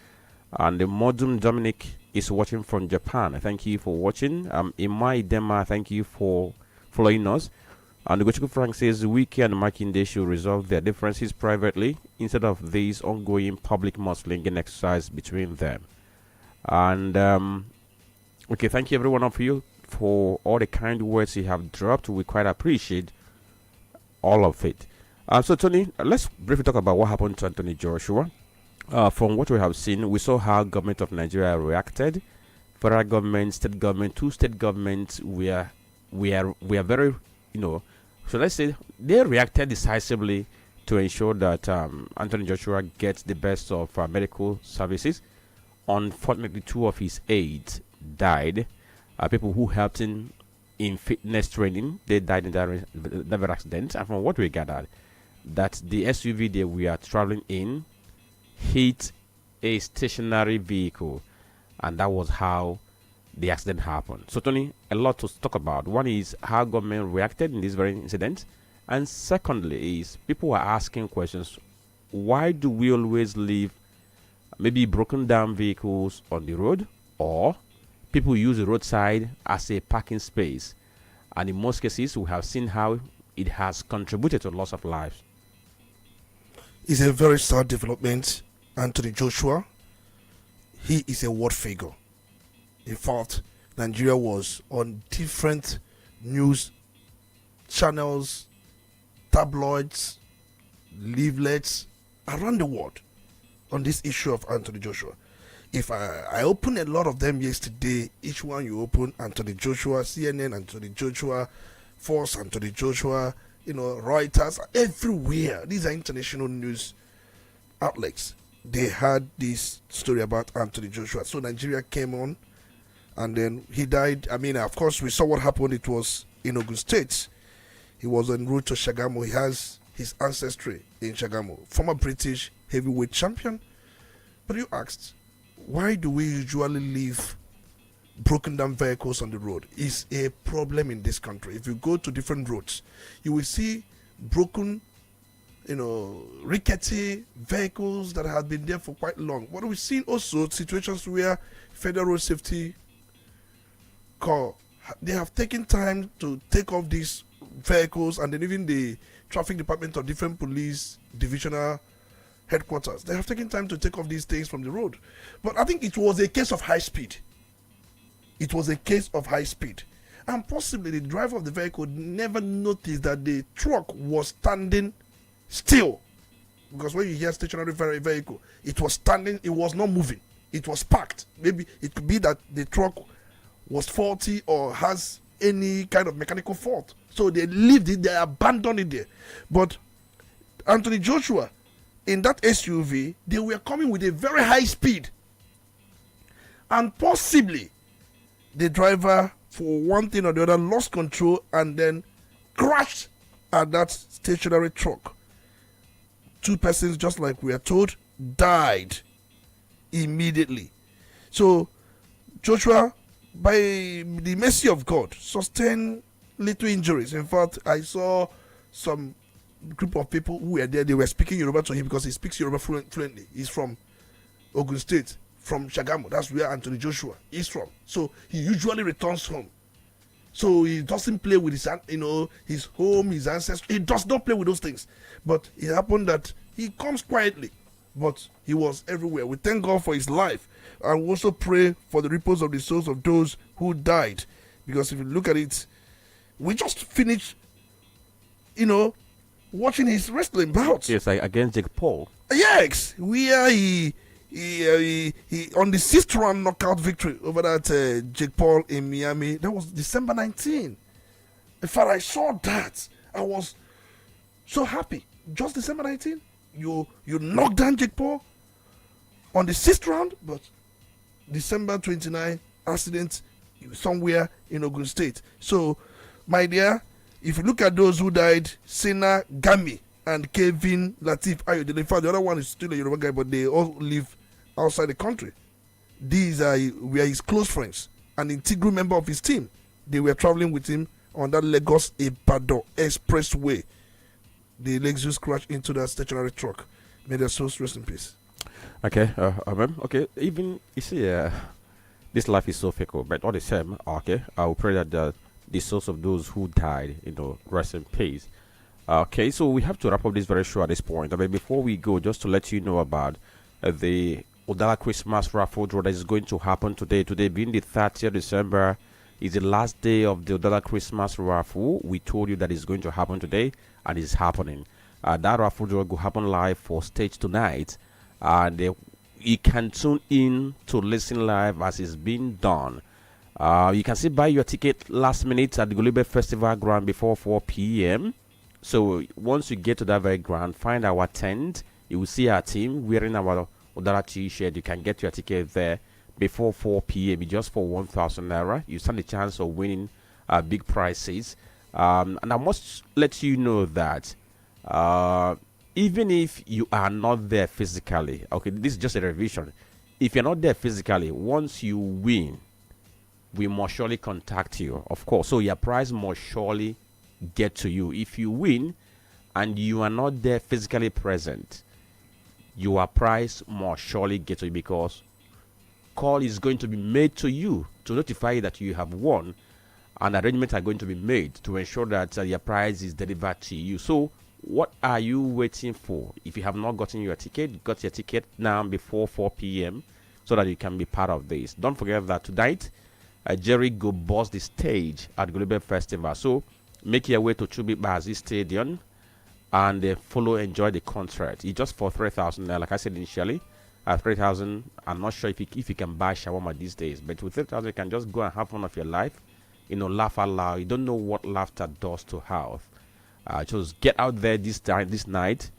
And the Modum Dominic is watching from Japan. Thank you for watching. Imai Dema, thank you for following us. And Ugochukwu Frank says Wiki and Makinde should resolve their differences privately instead of this ongoing public mudslinging exercise between them. And okay, thank you every one of you for all the kind words you have dropped. We quite appreciate all of it. So Tony, let's briefly talk about what happened to Anthony Joshua. From what we have seen, we saw how government of Nigeria reacted. Federal government, state government, two state governments. We are very, so let's say they reacted decisively to ensure that Anthony Joshua gets the best of medical services. Unfortunately, two of his aides died. People who helped him in fitness training, they died in that accident. And from what we gathered, that the SUV that we are traveling in hit a stationary vehicle, and that was how the accident happened. So, Tony, a lot to talk about. One is how government reacted in this very incident, and secondly is people are asking questions. Why do we always leave maybe broken down vehicles on the road, or people use the roadside as a parking space? And in most cases, we have seen how it has contributed to loss of lives. It's a very sad development. Anthony Joshua, he is a world figure. In fact, Nigeria was on different news channels, tabloids, leaflets around the world on this issue of Anthony Joshua. If I open a lot of them yesterday, each one you open, Anthony Joshua, CNN, Anthony Joshua, Force, Anthony Joshua, Reuters, everywhere. These are international news outlets. They had this story about Anthony Joshua. So Nigeria came on, and then he died. I mean, of course, we saw what happened. It was in Ogun State. He was en route to Shagamu. He has his ancestry in Shagamu. Former British heavyweight champion. But you asked, why do we usually leave broken down vehicles on the road? It's a problem in this country. If you go to different roads, you will see broken, rickety vehicles that have been there for quite long. What we've seen also situations where Federal Road Safety Corps, they have taken time to take off these vehicles, and then even the traffic department or different police divisional headquarters, they have taken time to take off these things from the road. But I think it was a case of high speed. It was a case of high speed. And possibly the driver of the vehicle never noticed that the truck was standing still. Because when you hear stationary vehicle, it was standing, it was not moving. It was parked. Maybe it could be that the truck was faulty or has any kind of mechanical fault. So they left it, they abandoned it there. But Anthony Joshua, in that SUV, they were coming with a very high speed. And possibly the driver, for one thing or the other, lost control and then crashed at that stationary truck. Two persons, just like we are told, died immediately. So Joshua, by the mercy of God, sustained little injuries. In fact, I saw some group of people who were there. They were speaking Yoruba to him because he speaks Yoruba fluently. He's from Ogun State, from Shagamu. That's where Anthony Joshua is from. So he usually returns home. So he doesn't play with his home, his ancestors. He does not play with those things. But it happened that he comes quietly, but he was everywhere. We thank God for his life, and we also pray for the repose of the souls of those who died. Because if you look at it, we just finished, watching his wrestling bout. Yes, against Jake Paul. Yes, where he on the 6th round knockout victory over that Jake Paul in Miami. That was December 19. In fact, I saw that. I was so happy. Just December 19, you knocked down Jake Paul on the 6th round, but December 29 accident somewhere in Ogun State. So, my dear, if you look at those who died, Sena Gami and Kevin Latif Ayodele. In fact, the other one is still a Yoruba guy, but they all live outside the country. These were his close friends, an integral member of his team. They were traveling with him on that Lagos-Ibadan expressway. The Lexus crashed into that stationary truck. May their souls rest in peace. Okay, okay. Even you see, this life is so fickle, but all the same, okay. I will pray that the souls of those who died, rest in peace. Okay, so we have to wrap up this very show at this point. I mean, before we go, just to let you know about the Udala Christmas raffle draw that is going to happen today. Today being the 30th December is the last day of the Udala Christmas raffle. We told you that it's going to happen today, and it's happening. That raffle draw will happen live for stage tonight, and you can tune in to listen live as it's being done. You can still buy your ticket last minute at the Golibe Festival ground before 4 p.m. So once you get to that very ground, find our tent. You will see our team wearing our Udala T-shirt. You can get your ticket there before 4 p.m. just for 1,000 naira. You stand a chance of winning big prizes. And I must let you know that even if you are not there physically, okay, this is just a revision. If you're not there physically, once you win, we must surely contact you, of course. So your prize must surely get to you. If you win and you are not there physically present, your prize must surely get to you, because call is going to be made to you to notify you that you have won, and arrangements are going to be made to ensure that your prize is delivered to you. So what are you waiting for? If you have not gotten your ticket, got your ticket now before 4 p.m. so that you can be part of this. Don't forget that tonight Jerry go boss the stage at Global Festival. So make your way to Chubi Bazi Stadium and follow, enjoy the concert. It's just for 3,000. Like I said initially, at 3,000, I'm not sure if you can buy shawarma these days, but with 3,000, you can just go and have fun of your life. Laugh out loud. You don't know what laughter does to health. Just get out there this night,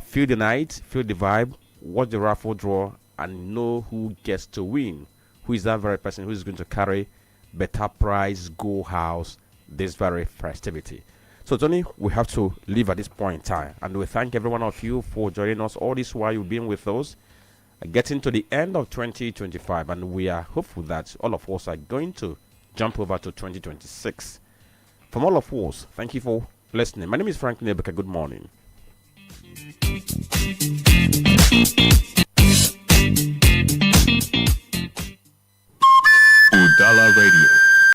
feel the night, feel the vibe, watch the raffle draw, and know who gets to win. Who is that very person who is going to carry better prize, go house this very festivity. So, Tony, we have to leave at this point in time. And we thank every one of you for joining us all this while you've been with us, getting to the end of 2025. And we are hopeful that all of us are going to jump over to 2026. From all of us, thank you for listening. My name is Frank Nebeka. Good morning. Udala Radio.